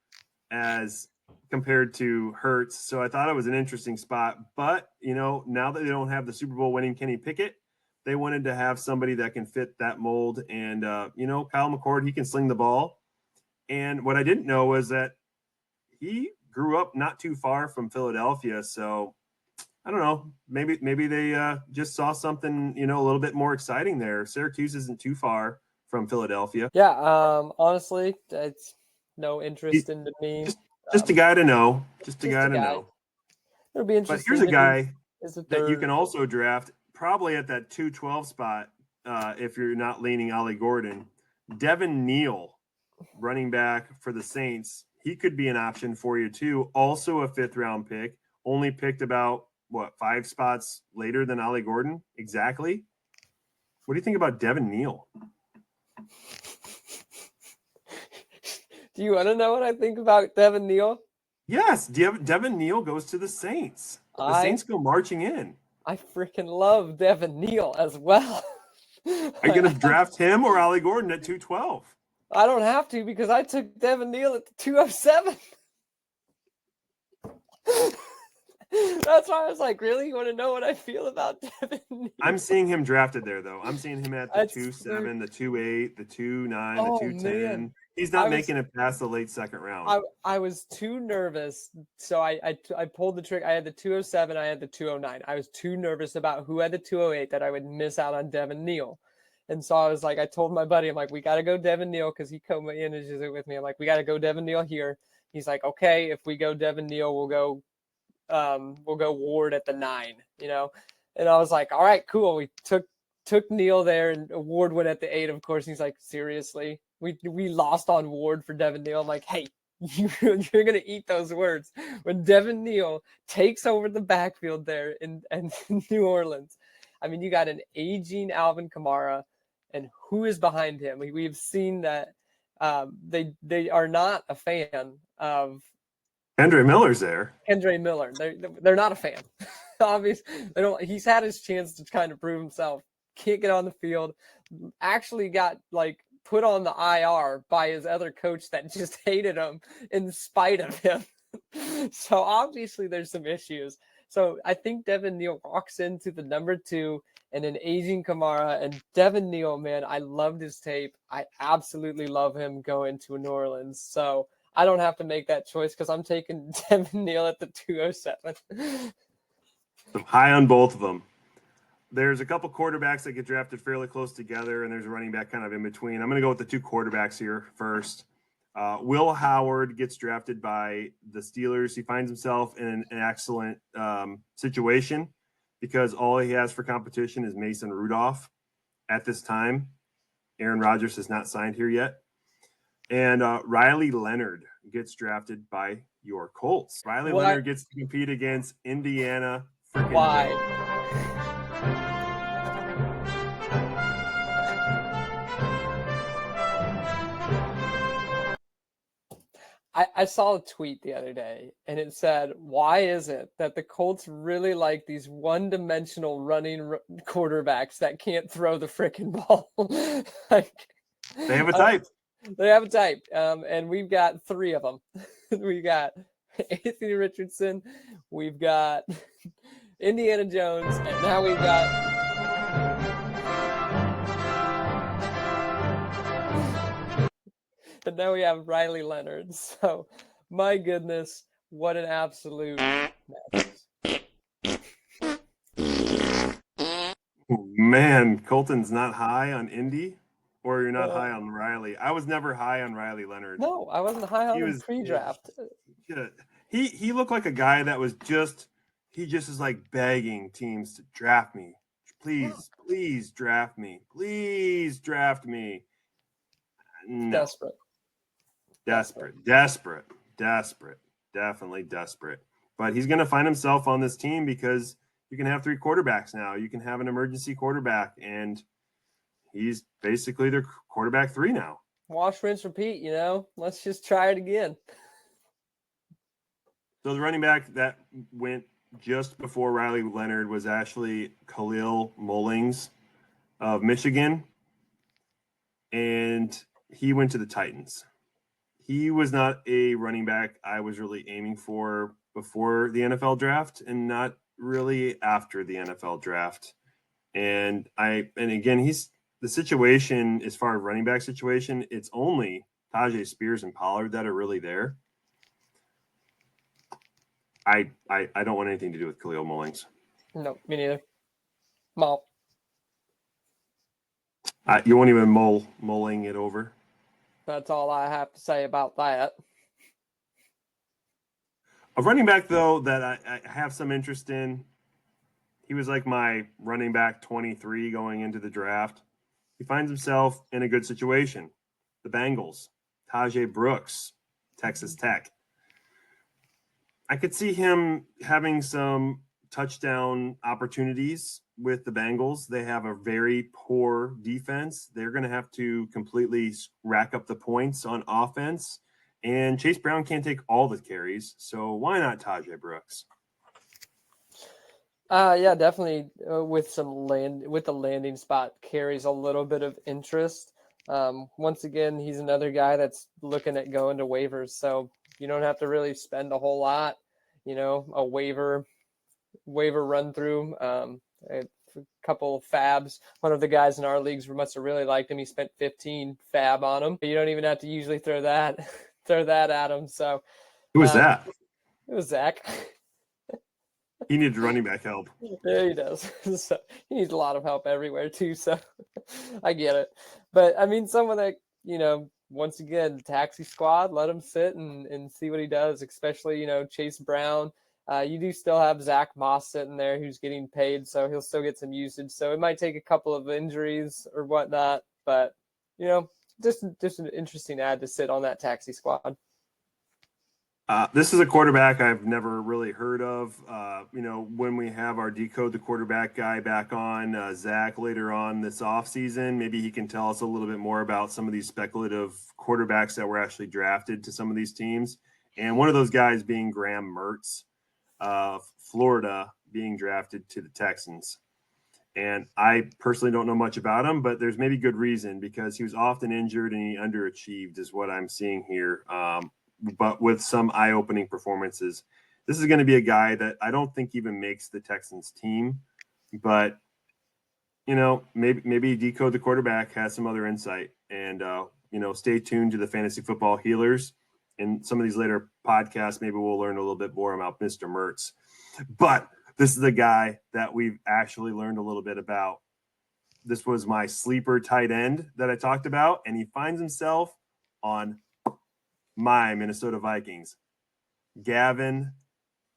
as compared to Hurts. So I thought it was an interesting spot. But, now that they don't have the Super Bowl winning Kenny Pickett, they wanted to have somebody that can fit that mold. And, Kyle McCord, he can sling the ball. And what I didn't know was that he grew up not too far from Philadelphia. So I don't know, maybe they just saw something, a little bit more exciting there. Syracuse isn't too far from Philadelphia. Yeah. Honestly, it's no interest into me. Just a guy to know. Just a guy to know. It'll be interesting. But here's a guy that you can also draft probably at that 212 spot if you're not leaning Ollie Gordon. Devin Neal, running back for the Saints. He could be an option for you too. Also a 5th round pick. Only picked about 5 spots later than Ollie Gordon? Exactly. What do you think about Devin Neal? Do you want to know what I think about Devin Neal? Yes, Devin Neal goes to the Saints. The Saints go marching in. I freaking love Devin Neal as well. Are you going to draft him or Ollie Gordon at 212? I don't have to because I took Devin Neal at the 207. That's why I was like, really? You want to know what I feel about Devin Neal? I'm seeing him drafted there, though. I'm seeing him at the 2.7, the 2.8, the 2.9, the 2.10. Man. He's not making it past the late 2nd round. I was too nervous. So I pulled the trick. I had the 207. I had the 209. I was too nervous about who had the 208 that I would miss out on Devin Neal. And so I was like, I told my buddy, I'm like, we got to go Devin Neal because he come in and visit with me. I'm like, we got to go Devin Neal here. He's like, okay, if we go Devin Neal, we'll go Ward at the 9, And I was like, all right, cool. We took Neal there, and Ward went at the 8. Of course, he's like, seriously, we lost on Ward for Devin Neal. I'm like, hey, you're gonna eat those words when Devin Neal takes over the backfield there in New Orleans. I mean, you got an aging Alvin Kamara, and who is behind him? We've seen that they are not a fan of Andre Miller's there. Kendre Miller. They're not a fan. Obviously, they don't. He's had his chance to kind of prove himself. Can't get on the field. Actually, got like put on the IR by his other coach that just hated him in spite of him. So obviously, there's some issues. So I think Devin Neal walks into the number 2 and an aging Kamara. And Devin Neal, man, I loved his tape. I absolutely love him going to New Orleans. So I don't have to make that choice because I'm taking Devin Neal at the 207. I'm high on both of them. There's a couple quarterbacks that get drafted fairly close together, and there's a running back kind of in between. I'm going to go with the 2 quarterbacks here first. Will Howard gets drafted by the Steelers. He finds himself in an excellent situation because all he has for competition is Mason Rudolph at this time. Aaron Rodgers has not signed here yet. And Riley Leonard gets drafted by your Colts. Leonard gets to compete against Indiana. Why? I saw a tweet the other day, and it said, why is it that the Colts really like these one-dimensional running quarterbacks that can't throw the freaking ball? Like, they have a type. They have a type, and we've got 3 of them. We got Anthony Richardson, we've got Indiana Jones, and now we've got and now we have Riley Leonard. So, my goodness, what an absolute mess. Man, Colton's not high on Indy, or you're not high on Riley. I was never high on Riley Leonard. No, I wasn't high on him pre-draft. He looked like a guy that was just is like begging teams to draft me. Please draft me. Please draft me. No. Desperate. Definitely desperate. But he's going to find himself on this team because you can have 3 quarterbacks now. You can have an emergency quarterback, and he's basically their quarterback 3 now. Wash, rinse, repeat, Let's just try it again. So the running back that went just before Riley Leonard was actually Khalil Mullings of Michigan, and he went to the Titans. He was not a running back I was really aiming for before the NFL draft and not really after the NFL draft. And again, he's the situation as far as running back situation, it's only Tajay Spears and Pollard that are really there. I don't want anything to do with Khalil Mullings. No, me neither. Mall. You won't even mulling it over. That's all I have to say about that. A running back, though, that I have some interest in, he was like my running back 23 going into the draft. He finds himself in a good situation. The Bengals, Tajay Brooks, Texas Tech. I could see him having some touchdown opportunities with the Bengals. They have a very poor defense. They're going to have to completely rack up the points on offense. And Chase Brown can't take all the carries. So why not Tajay Brooks? Yeah, definitely with the landing spot carries a little bit of interest. Once again, he's another guy that's looking at going to waivers. So you don't have to really spend a whole lot, a waiver run through, a couple of fabs. One of the guys in our leagues must have really liked him. He spent 15 fab on him. But you don't even have to usually throw that at him. So who was that? It was Zach. He needs running back help. Yeah, he does. So he needs a lot of help everywhere too. So I get it. But I mean, someone that, once again, taxi squad, let him sit and see what he does, especially, Chase Brown. You do still have Zach Moss sitting there who's getting paid, so he'll still get some usage. So it might take a couple of injuries or whatnot, but, just an interesting ad to sit on that taxi squad. This is a quarterback I've never really heard of. When we have our Decode the Quarterback guy back on, Zach, later on this offseason, maybe he can tell us a little bit more about some of these speculative quarterbacks that were actually drafted to some of these teams And one of those guys being Graham Mertz of Florida being drafted to the Texans. And I personally don't know much about him, but there's maybe good reason because he was often injured and he underachieved is what I'm seeing here. But with some eye-opening performances, this is going to be a guy that I don't think even makes the Texans team, but maybe Decode the quarterback has some other insight, and stay tuned to the Fantasy Football Healers. In some of these later podcasts, maybe we'll learn a little bit more about Mr. Mertz. But this is the guy that we've actually learned a little bit about. This was my sleeper tight end that I talked about, and he finds himself on my Minnesota Vikings. Gavin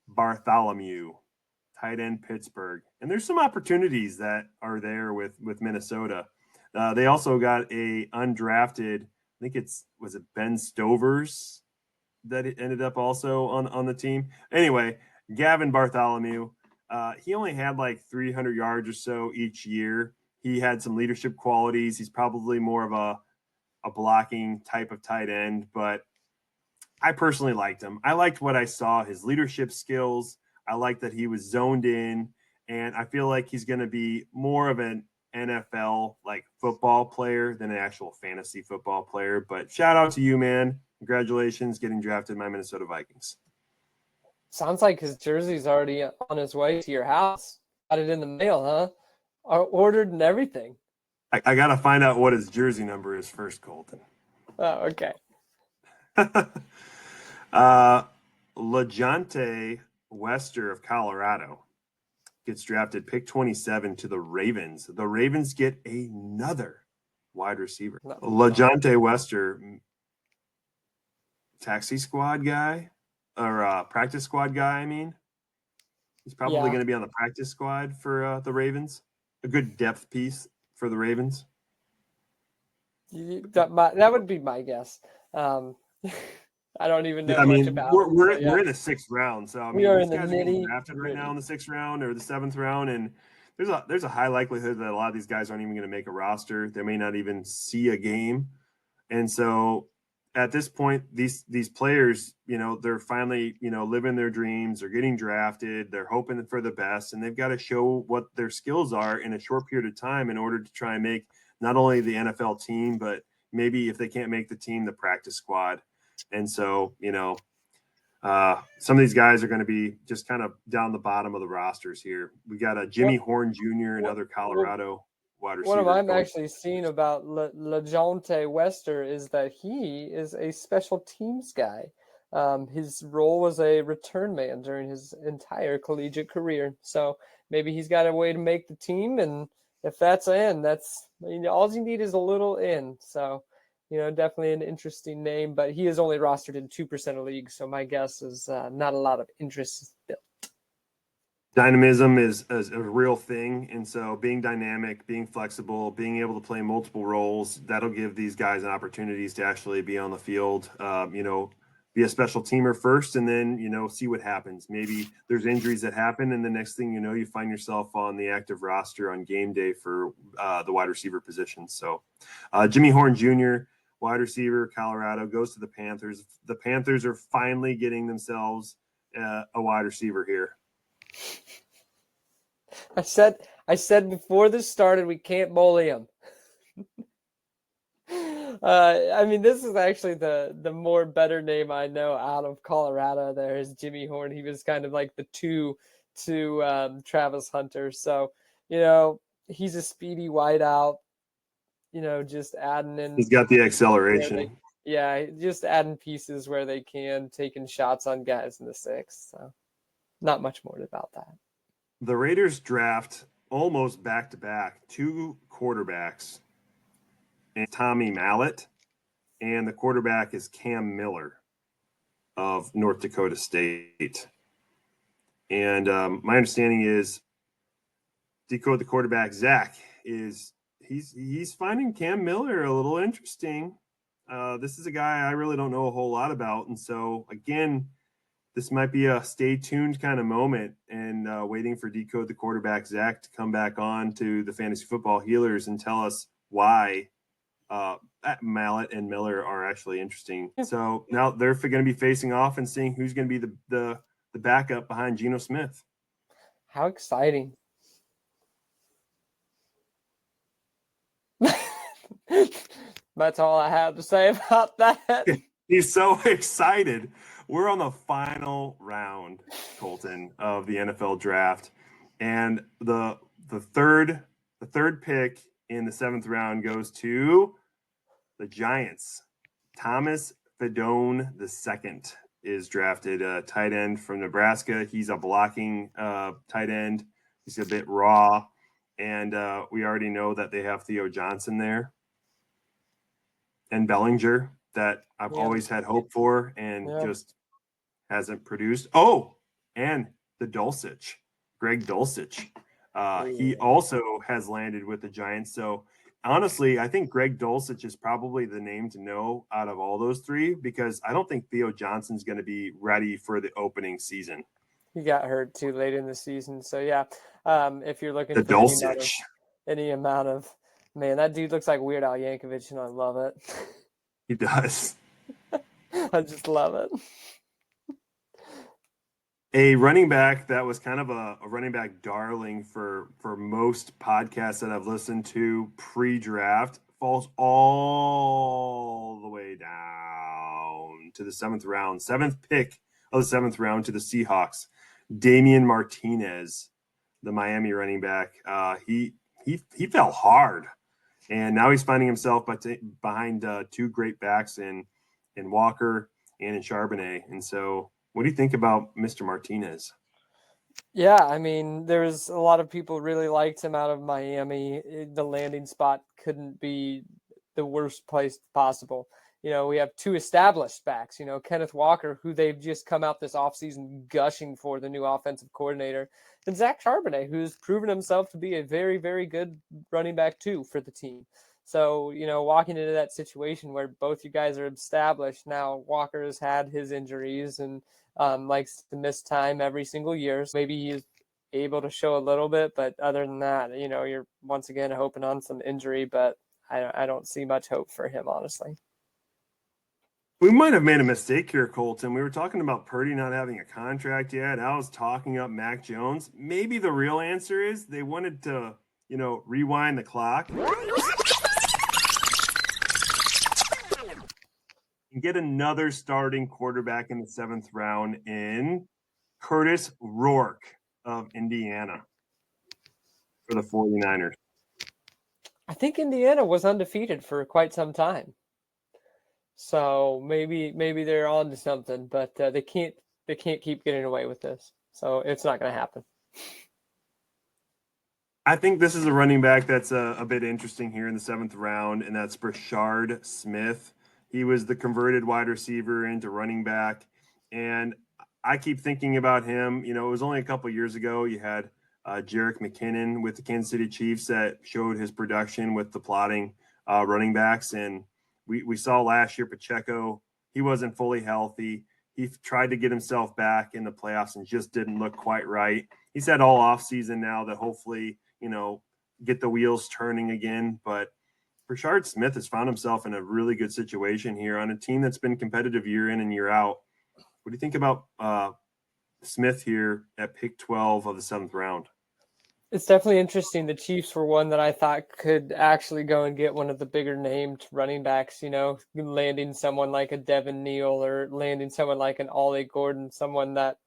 Bartholomew, tight end Pittsburgh. And there's some opportunities that are there with Minnesota. They also got a undrafted, I think was it Ben Stovers that ended up also on the team. Anyway, Gavin Bartholomew, he only had like 300 yards or so each year. He had some leadership qualities. He's probably more of a blocking type of tight end, but I personally liked him. I liked what I saw, his leadership skills. I liked that he was zoned in, and I feel like he's going to be more of an NFL like football player than an actual fantasy football player. But shout out to you, man. Congratulations getting drafted by Minnesota Vikings. Sounds like his jersey's already on his way to your house. Got it in the mail, huh? Ordered and everything. I got to find out what his jersey number is first, Colton. Oh, okay. LeJonte Wester of Colorado gets drafted pick 27 to the Ravens. The Ravens get another wide receiver. LeJonte Wester, taxi squad guy or practice squad guy, I mean. He's probably going to be on the practice squad for the Ravens. A good depth piece for the Ravens. That would be my guess. I don't even know much about it. We're in the 6th round, so I mean, these guys are getting drafted right now in the 6th round or the 7th round, and there's a high likelihood that a lot of these guys aren't even going to make a roster. They may not even see a game, and so at this point, these players, they're finally living their dreams. They're getting drafted. They're hoping for the best, and they've got to show what their skills are in a short period of time in order to try and make not only the NFL team, but maybe if they can't make the team, the practice squad. And so, some of these guys are going to be just kind of down the bottom of the rosters here. We got a Jimmy Horn Jr., another Colorado wide receiver. What I'm actually seeing about LeJonte Wester is that he is a special teams guy. His role was a return man during his entire collegiate career. So maybe he's got a way to make the team. And if that's in, all you need is a little in. So, definitely an interesting name, but he is only rostered in 2% of leagues. So my guess is not a lot of interest built. Dynamism is a real thing. And so being dynamic, being flexible, being able to play multiple roles, that'll give these guys opportunities to actually be on the field, be a special teamer first, and then, see what happens. Maybe there's injuries that happen, and the next thing you know, you find yourself on the active roster on game day for the wide receiver position. So Jimmy Horn Jr., wide receiver, Colorado, goes to the Panthers. The Panthers are finally getting themselves a wide receiver here. I said before this started, we can't bully him. This is actually the more better name I know out of Colorado. There is Jimmy Horn. He was kind of like the two to Travis Hunter. So, he's a speedy wideout. Just adding in. He's got the acceleration. Just adding pieces where they can, taking shots on guys in the 6th. So, not much more about that. The Raiders draft almost back-to-back 2 quarterbacks, and Tommy Mallet, and the quarterback is Cam Miller of North Dakota State. And my understanding is Decode the quarterback, Zach, he's finding Cam Miller a little interesting. This is a guy I really don't know a whole lot about. And so, again, this might be a stay tuned kind of moment and waiting for Decode the quarterback, Zach, to come back on to the Fantasy Football Healers and tell us why Mallett and Miller are actually interesting. So now they're going to be facing off and seeing who's going to be the backup behind Geno Smith. How exciting. That's all I have to say about that. He's so excited. We're on the final round, Colten, of the NFL draft. And the third pick in the 7th round goes to the Giants. Thomas Fedone II is drafted, tight end from Nebraska. He's a blocking tight end. He's a bit raw. And we already know that they have Theo Johnson there and Bellinger that I've always had hope for and just hasn't produced. Oh, and the Dulcich, Greg Dulcich. He also has landed with the Giants. So honestly, I think Greg Dulcich is probably the name to know out of all those three because I don't think Theo Johnson's going to be ready for the opening season. He got hurt too late in the season. So yeah, if you're looking The for Dulcich. any amount of, man, that dude looks like Weird Al Yankovic, and I love it. He does. I just love it. A running back that was kind of a running back darling for most podcasts that I've listened to pre-draft falls all the way down to the 7th round, 7th pick of the 7th round to the Seahawks. Damian Martinez, the Miami running back. He fell hard, and now he's finding himself behind two great backs in Walker and in Charbonnet. And so, what do you think about Mr. Martinez? Yeah, I mean, there's a lot of people really liked him out of Miami. The landing spot couldn't be the worst place possible. We have two established backs, Kenneth Walker, who they've just come out this offseason gushing for, the new offensive coordinator, and Zach Charbonnet, who's proven himself to be a very, very good running back too for the team. So, walking into that situation where both you guys are established, now Walker has had his injuries and likes to miss time every single year. So maybe he's able to show a little bit, but other than that, you're once again hoping on some injury, but I don't see much hope for him, honestly. We might have made a mistake here, Colten. We were talking about Purdy not having a contract yet. I was talking up Mac Jones. Maybe the real answer is they wanted to, rewind the clock and get another starting quarterback in the 7th round in Curtis Rourke of Indiana for the 49ers. I think Indiana was undefeated for quite some time. So maybe they're on to something, but they can't keep getting away with this. So it's not going to happen. I think this is a running back that's a bit interesting here in the 7th round, and that's Brashard Smith. He was the converted wide receiver into running back, and I keep thinking about him. It was only a couple years ago. You had Jerick McKinnon with the Kansas City Chiefs that showed his production with the plotting running backs, and we saw last year Pacheco. He wasn't fully healthy. He tried to get himself back in the playoffs and just didn't look quite right. He's had all offseason now that hopefully, get the wheels turning again. But Brashard Smith has found himself in a really good situation here on a team that's been competitive year in and year out. What do you think about Smith here at pick 12 of the 7th round? It's definitely interesting. The Chiefs were one that I thought could actually go and get one of the bigger named running backs, landing someone like a Devin Neal or landing someone like an Ollie Gordon, someone that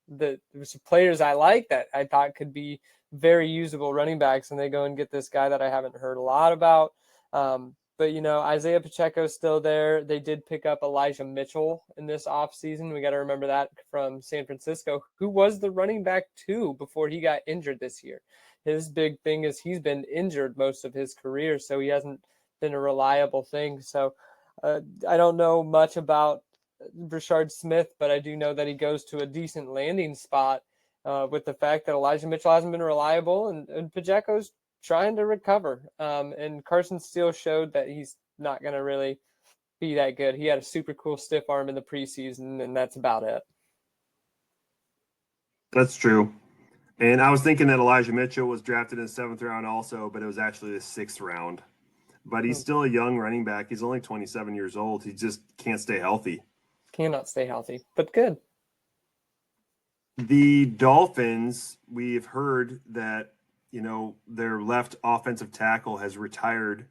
there's players I like that I thought could be very usable running backs, and they go and get this guy that I haven't heard a lot about. But, Isaiah Pacheco's still there. They did pick up Elijah Mitchell in this offseason. We got to remember that, from San Francisco, who was the running back too before he got injured this year. His big thing is he's been injured most of his career, so he hasn't been a reliable thing. So I don't know much about Brashard Smith, but I do know that he goes to a decent landing spot with the fact that Elijah Mitchell hasn't been reliable and Pacheco's trying to recover. And Carson Steele showed that he's not going to really be that good. He had a super cool stiff arm in the preseason, and that's about it. That's true. And I was thinking that Elijah Mitchell was drafted in the 7th round also, but it was actually the 6th round. but he's still a young running back. He's only 27 years old. He just can't stay healthy. Cannot stay healthy, but good. The Dolphins, we've heard that, their left offensive tackle has retired.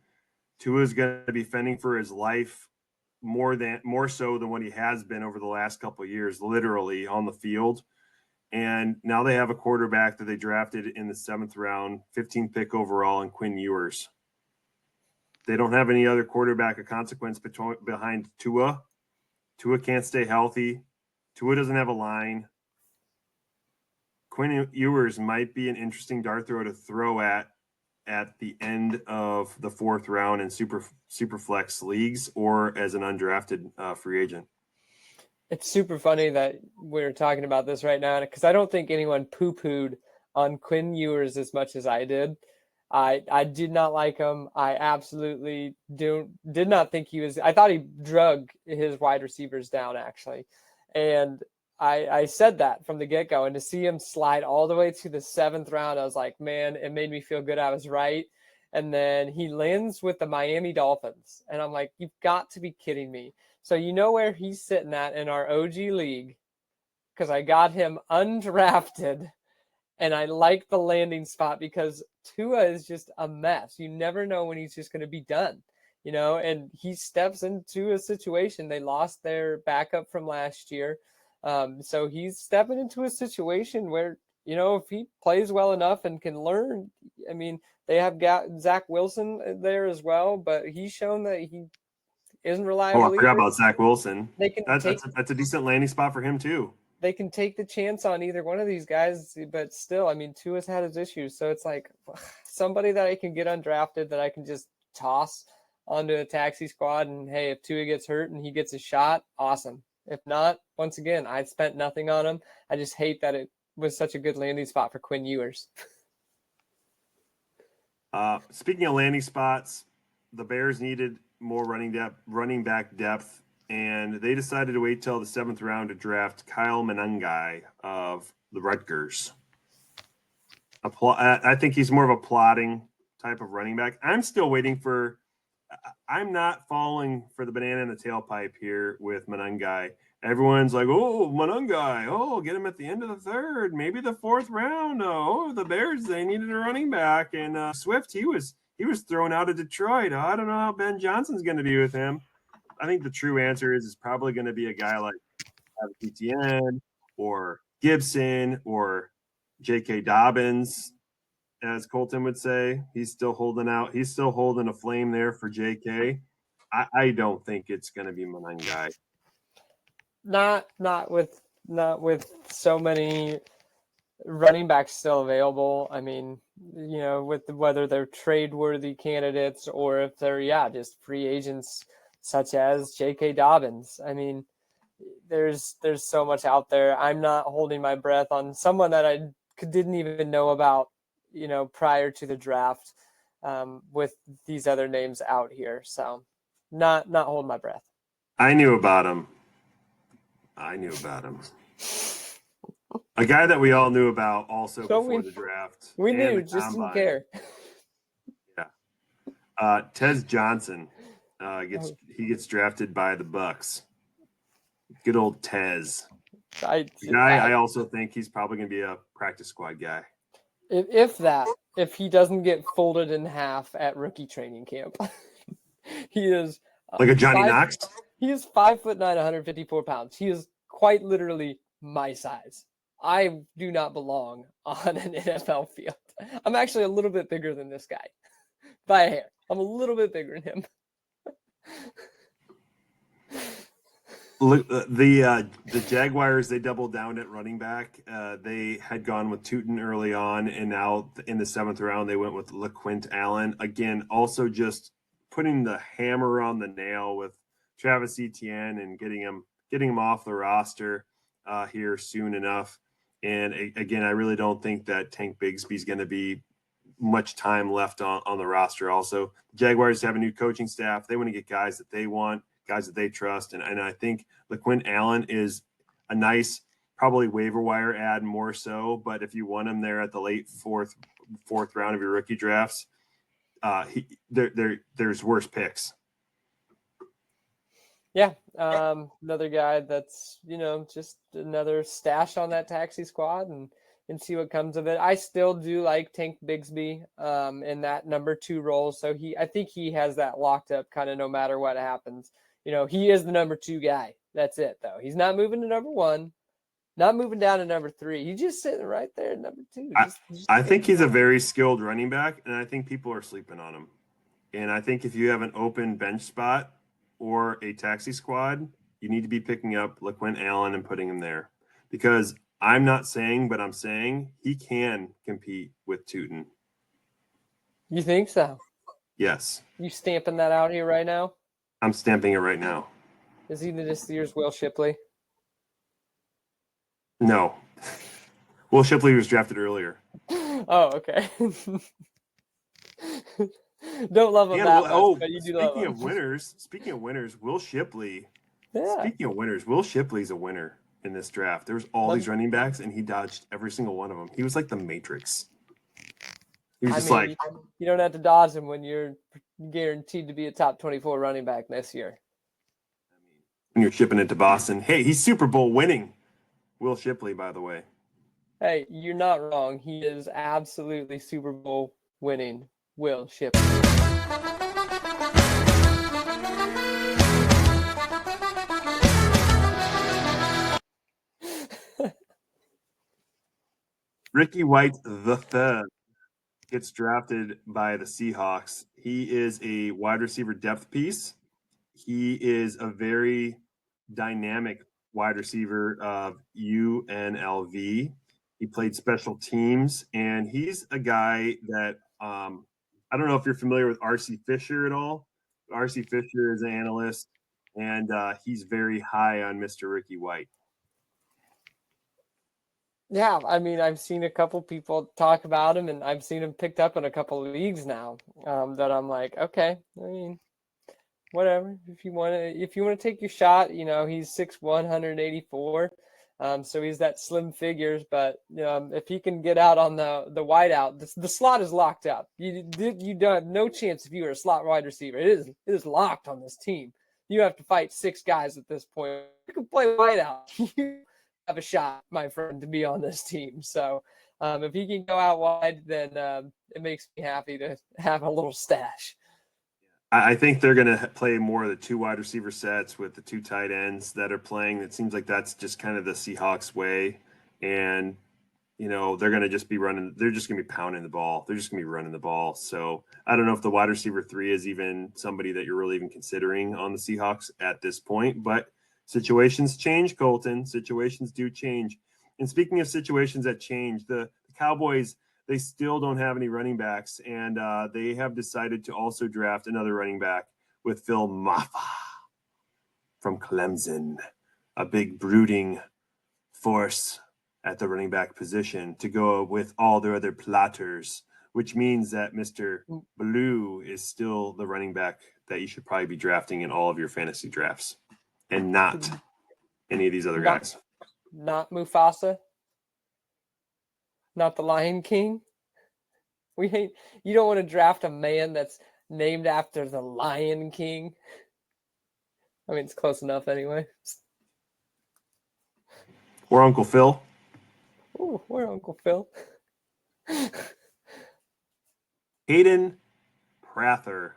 Tua's going to be fending for his life more so than what he has been over the last couple of years, literally on the field. And now they have a quarterback that they drafted in the 7th round, 15th pick overall, in Quinn Ewers. They don't have any other quarterback of consequence behind Tua. Tua can't stay healthy. Tua doesn't have a line. Quinn Ewers might be an interesting dart throw to throw at the end of the 4th round in super flex leagues or as an undrafted free agent. It's super funny that we're talking about this right now because I don't think anyone poo-pooed on Quinn Ewers as much as I did. I did not like him. I absolutely did not think he was. I thought he drug his wide receivers down, actually. And I said that from the get-go. And to see him slide all the way to the 7th round, I was like, man, it made me feel good. I was right. And then he lands with the Miami Dolphins. And I'm like, you've got to be kidding me. So you know where he's sitting at in our OG league because I got him undrafted. And I like the landing spot because Tua is just a mess. You never know when he's just going to be done, and he steps into a situation. They lost their backup from last year. So he's stepping into a situation where, if he plays well enough and can learn, I mean, they have got Zach Wilson there as well, but he's shown that he isn't reliable. Oh, I forgot about Zach Wilson. They can that's a decent landing spot for him too. They can take the chance on either one of these guys, but still, I mean, Tua's had his issues. So it's like somebody that I can get undrafted that I can just toss onto a taxi squad. And hey, if Tua gets hurt and he gets a shot, awesome. If not, once again, I spent nothing on him. I just hate that it was such a good landing spot for Quinn Ewers. Speaking of landing spots, the Bears needed more running back depth. And they decided to wait till the 7th round to draft Kyle Monangai of the Rutgers. I think he's more of a plotting type of running back. I'm not falling for the banana in the tailpipe here with Monangai. Everyone's like, oh, Monangai, oh, get him at the end of the 3rd, maybe the 4th round. Oh, the Bears, they needed a running back. And Swift, he was thrown out of Detroit. I don't know how Ben Johnson's going to be with him. I think the true answer is probably going to be a guy like Etienne or Gibson or J.K. Dobbins, as Colton would say. He's still holding out. He's still holding a flame there for J.K. I don't think it's going to be Monangai. Not with so many running backs still available. I mean, with whether they're trade-worthy candidates or if they're just free agents such as J.K. Dobbins. I mean, there's so much out there. I'm not holding my breath on someone that I didn't even know about, prior to the draft, with these other names out here. So not holding my breath. I knew about him. A guy that we all knew about also before the draft. We knew, just didn't care. Yeah. Tez Johnson. He gets drafted by the Bucks. Good old Tez. I also think he's probably going to be a practice squad guy. If he doesn't get folded in half at rookie training camp, he is like a Johnny Knox. He is 5'9", 154 pounds. He is quite literally my size. I do not belong on an NFL field. I'm actually a little bit bigger than this guy by a hair. I'm a little bit bigger than him. Look, the Jaguars, they doubled down at running back. They had gone with Tootin early on, and now in the 7th round they went with LaQuint Allen. Again, also just putting the hammer on the nail with Travis Etienne and getting him off the roster here soon enough. And again, I really don't think that Tank Bigsby's going to be much time left on the roster. Also, Jaguars have a new coaching staff. They want to get guys that they want, guys that they trust. And I think LaQuint Allen is a nice, probably waiver wire ad more so. But if you want him there at the late fourth round of your rookie drafts, there's worse picks. Yeah, another guy that's just another stash on that taxi squad, and see what comes of it. I still do like Tank Bigsby in that number 2 role, so I think he has that locked up kind of no matter what happens. He is the number 2 guy. That's it though. He's not moving to number 1, not moving down to number 3. He's just sitting right there at number 2. I think he's a very skilled running back, and I think people are sleeping on him. And I think if you have an open bench spot or a taxi squad, you need to be picking up LaQuint Allen and putting him there. Because I'm not saying, but I'm saying he can compete with Tootin. You think so? Yes. You stamping that out here right now? I'm stamping it right now. Is he this year's Will Shipley? No. Will Shipley was drafted earlier. Oh, okay. Don't love him that much, but you do love him. Speaking of winners, Will Shipley. Yeah. Speaking of winners, Will Shipley's a winner in this draft. There was all these running backs, and he dodged every single one of them. He was like the Matrix. He was you don't have to dodge him when you're guaranteed to be a top 24 running back this year. When you're shipping it to Boston. Hey, he's Super Bowl winning. Will Shipley, by the way. Hey, you're not wrong. He is absolutely Super Bowl winning Will Shipley. Ricky White the third gets drafted by the Seahawks. He is a wide receiver depth piece. He is a very dynamic wide receiver of UNLV. He played special teams, and he's a guy that I don't know if you're familiar with R.C. Fisher at all. R.C. Fisher is an analyst, and he's very high on Mr. Ricky White. Yeah, I mean, I've seen a couple people talk about him, and I've seen him picked up in a couple of leagues now. That I'm like, okay, I mean, whatever. If you want to take your shot, he's 6'1", 184. So he's that slim figures, but if he can get out on the wide out, the slot is locked up. You don't have no chance if you are a slot wide receiver. It is locked on this team. You have to fight 6 guys at this point. You can play wide out. You have a shot, my friend, to be on this team. So if he can go out wide, then it makes me happy to have a little stash. I think they're going to play more of the 2 wide receiver sets with the 2 tight ends that are playing. It seems like that's just kind of the Seahawks way. And, they're going to just be running. They're just going to be pounding the ball. They're just going to be running the ball. So I don't know if the wide receiver 3 is even somebody that you're really even considering on the Seahawks at this point. But situations change, Colten. Situations do change. And speaking of situations that change, the Cowboys – they still don't have any running backs, and they have decided to also draft another running back with Phil Maffa from Clemson, a big brooding force at the running back position to go with all their other platters, which means that Mr. Blue is still the running back that you should probably be drafting in all of your fantasy drafts and not any of these other guys. Not Mufasa? Not the Lion King? You don't want to draft a man that's named after the Lion King. I mean, it's close enough anyway. Or Uncle Phil. Ooh, or Uncle Phil. Hayden Prather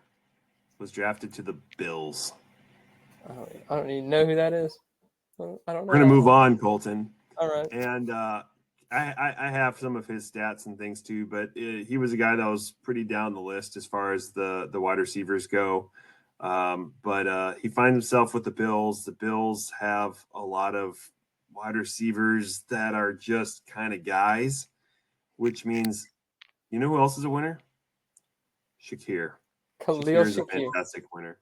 was drafted to the Bills. I don't even know who that is. I don't know. We're going to move on, Colten. All right. And I have some of his stats and things too, but he was a guy that was pretty down the list as far as the wide receivers go. But he finds himself with the Bills. The Bills have a lot of wide receivers that are just kind of guys, which means, you know who else is a winner? Shakir. Khalil Shakir is a fantastic winner.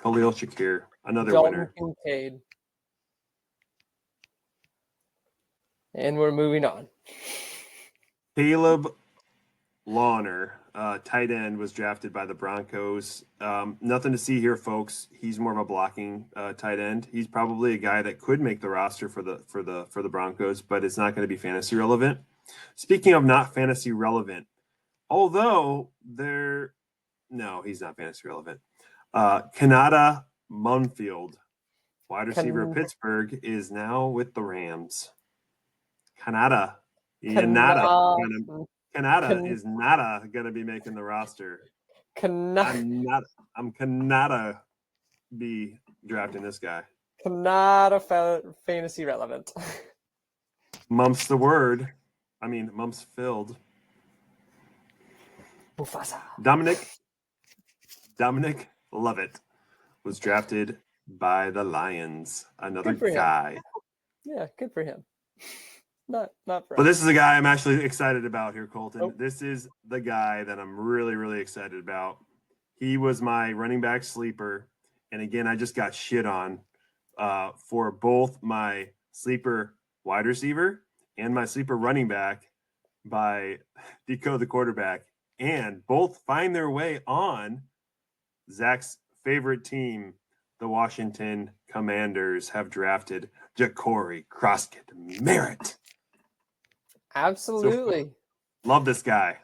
Khalil Shakir, another Dalton winner. Kincaid. And we're moving on. Caleb Lawner, tight end, was drafted by the Broncos. Nothing to see here, folks. He's more of a blocking tight end. He's probably a guy that could make the roster for the Broncos, but it's not going to be fantasy relevant. Speaking of not fantasy relevant, although they're No, he's not fantasy relevant. Kanata Munfield, wide receiver of Pittsburgh, is now with the Rams. Kanata is not going to be making the roster. I'm Kanata be drafting this guy. Kanata fantasy relevant. Mumps the word. I mean, mumps filled. Mufasa. Dominic Lovett was drafted by the Lions. Another guy. Yeah, good for him. Not for But us. this is a guy I'm actually excited about here, Colton. Oh. This is the guy that I'm really, really excited about. He was my running back sleeper. And again, I just got shit on for both my sleeper wide receiver and my sleeper running back by Deco the quarterback. And both find their way on Zach's favorite team, the Washington Commanders, have drafted Ja'Cory Croskett-Merritt. Absolutely. So, love this guy.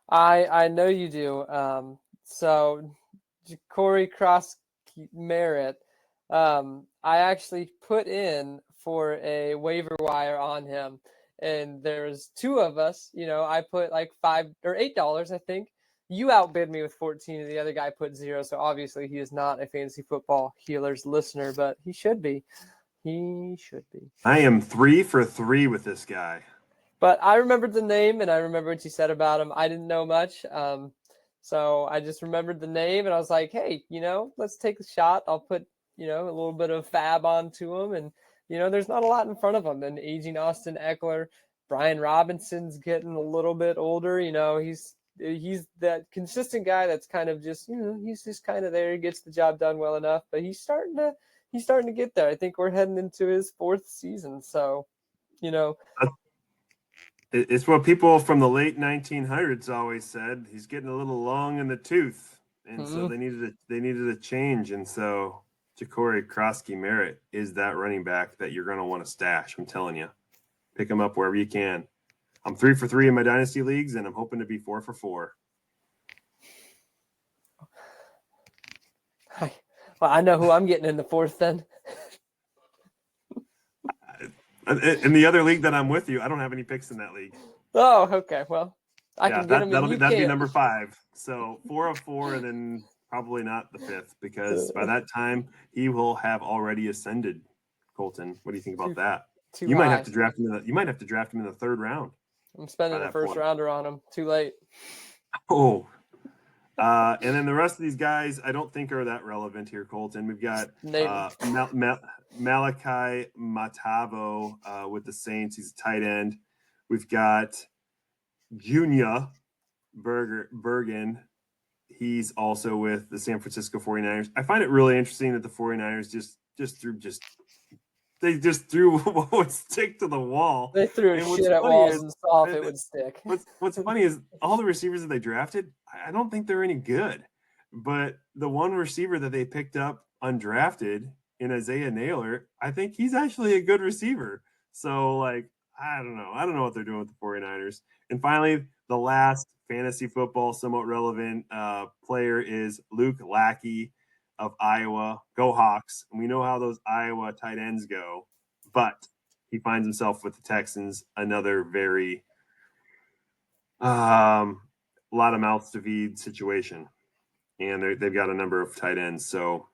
I know you do. So Ja'Cory Croskett-Merritt, I actually put in for a waiver wire on him, and there's two of us. I put like $5 or $8, I think. You outbid me with 14, and the other guy put 0. So obviously he is not a fantasy football healers listener, but he should be. He should be. I am 3 for 3 with this guy. But I remembered the name, and I remember what you said about him. I didn't know much. So I just remembered the name, and I was like, hey, let's take a shot. I'll put, a little bit of fab onto him. And, there's not a lot in front of him. And aging Austin Eckler, Brian Robinson's getting a little bit older. He's that consistent guy that's kind of just, he's just kind of there. He gets the job done well enough, but he's starting to get there. I think we're heading into his 4th season. So, It's what people from the late 1900s always said. He's getting a little long in the tooth, and so they needed a change. And so Ja'Cory Croskett-Merritt is that running back that you're going to want to stash. I'm telling you, pick him up wherever you can. I'm 3 for 3 in my dynasty leagues, and I'm hoping to be 4 for 4. Well, I know who I'm getting in the 4th then. In the other league that I'm with you, I don't have any picks in that league. Oh, okay. Well, I can get him. That'll be number 5. So 4 of 4, and then probably not the 5th, because by that time he will have already ascended. Colton, what do you think about that? You might have to draft him in the 3rd round. I'm spending a first rounder on him. Too late. Oh. And then the rest of these guys I don't think are that relevant here, Colton. We've got Malachi Matavo with the Saints. He's a tight end. We've got Junior Bergen. He's also with the San Francisco 49ers. I find it really interesting that the 49ers they just threw what would stick to the wall. They threw shit at walls and saw if it would stick. What's funny is all the receivers that they drafted, I don't think they're any good. But the one receiver that they picked up undrafted in Isaiah Naylor, I think he's actually a good receiver. So, I don't know. I don't know what they're doing with the 49ers. And finally, the last fantasy football somewhat relevant player is Luke Lackey of Iowa. Go Hawks. And we know how those Iowa tight ends go. But he finds himself with the Texans, another very lot of mouths to feed situation. And they've got a number of tight ends. So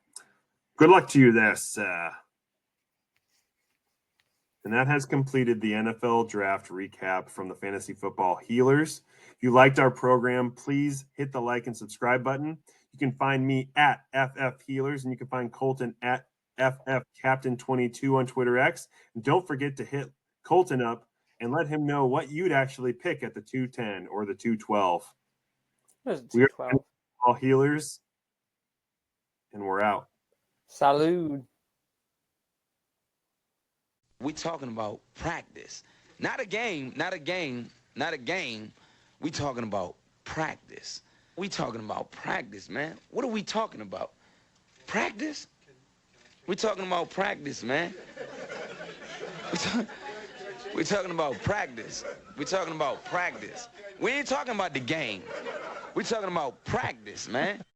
good luck to you there, sir. And that has completed the NFL draft recap from the Fantasy Football Healers. If you liked our program, please hit the like and subscribe button. You can find me at FF Healers, and you can find Colton at FF Captain 22 on Twitter X. And don't forget to hit Colton up and let him know what you'd actually pick at the 210 or the 212. We are all Healers, and we're out. Salud. We talking about practice, not a game. We talking about practice. We talking about practice, man. What are we talking about? Practice? We talking about practice, man. We talking about practice. We talking about practice. We ain't talking about the game. We talking about practice, man.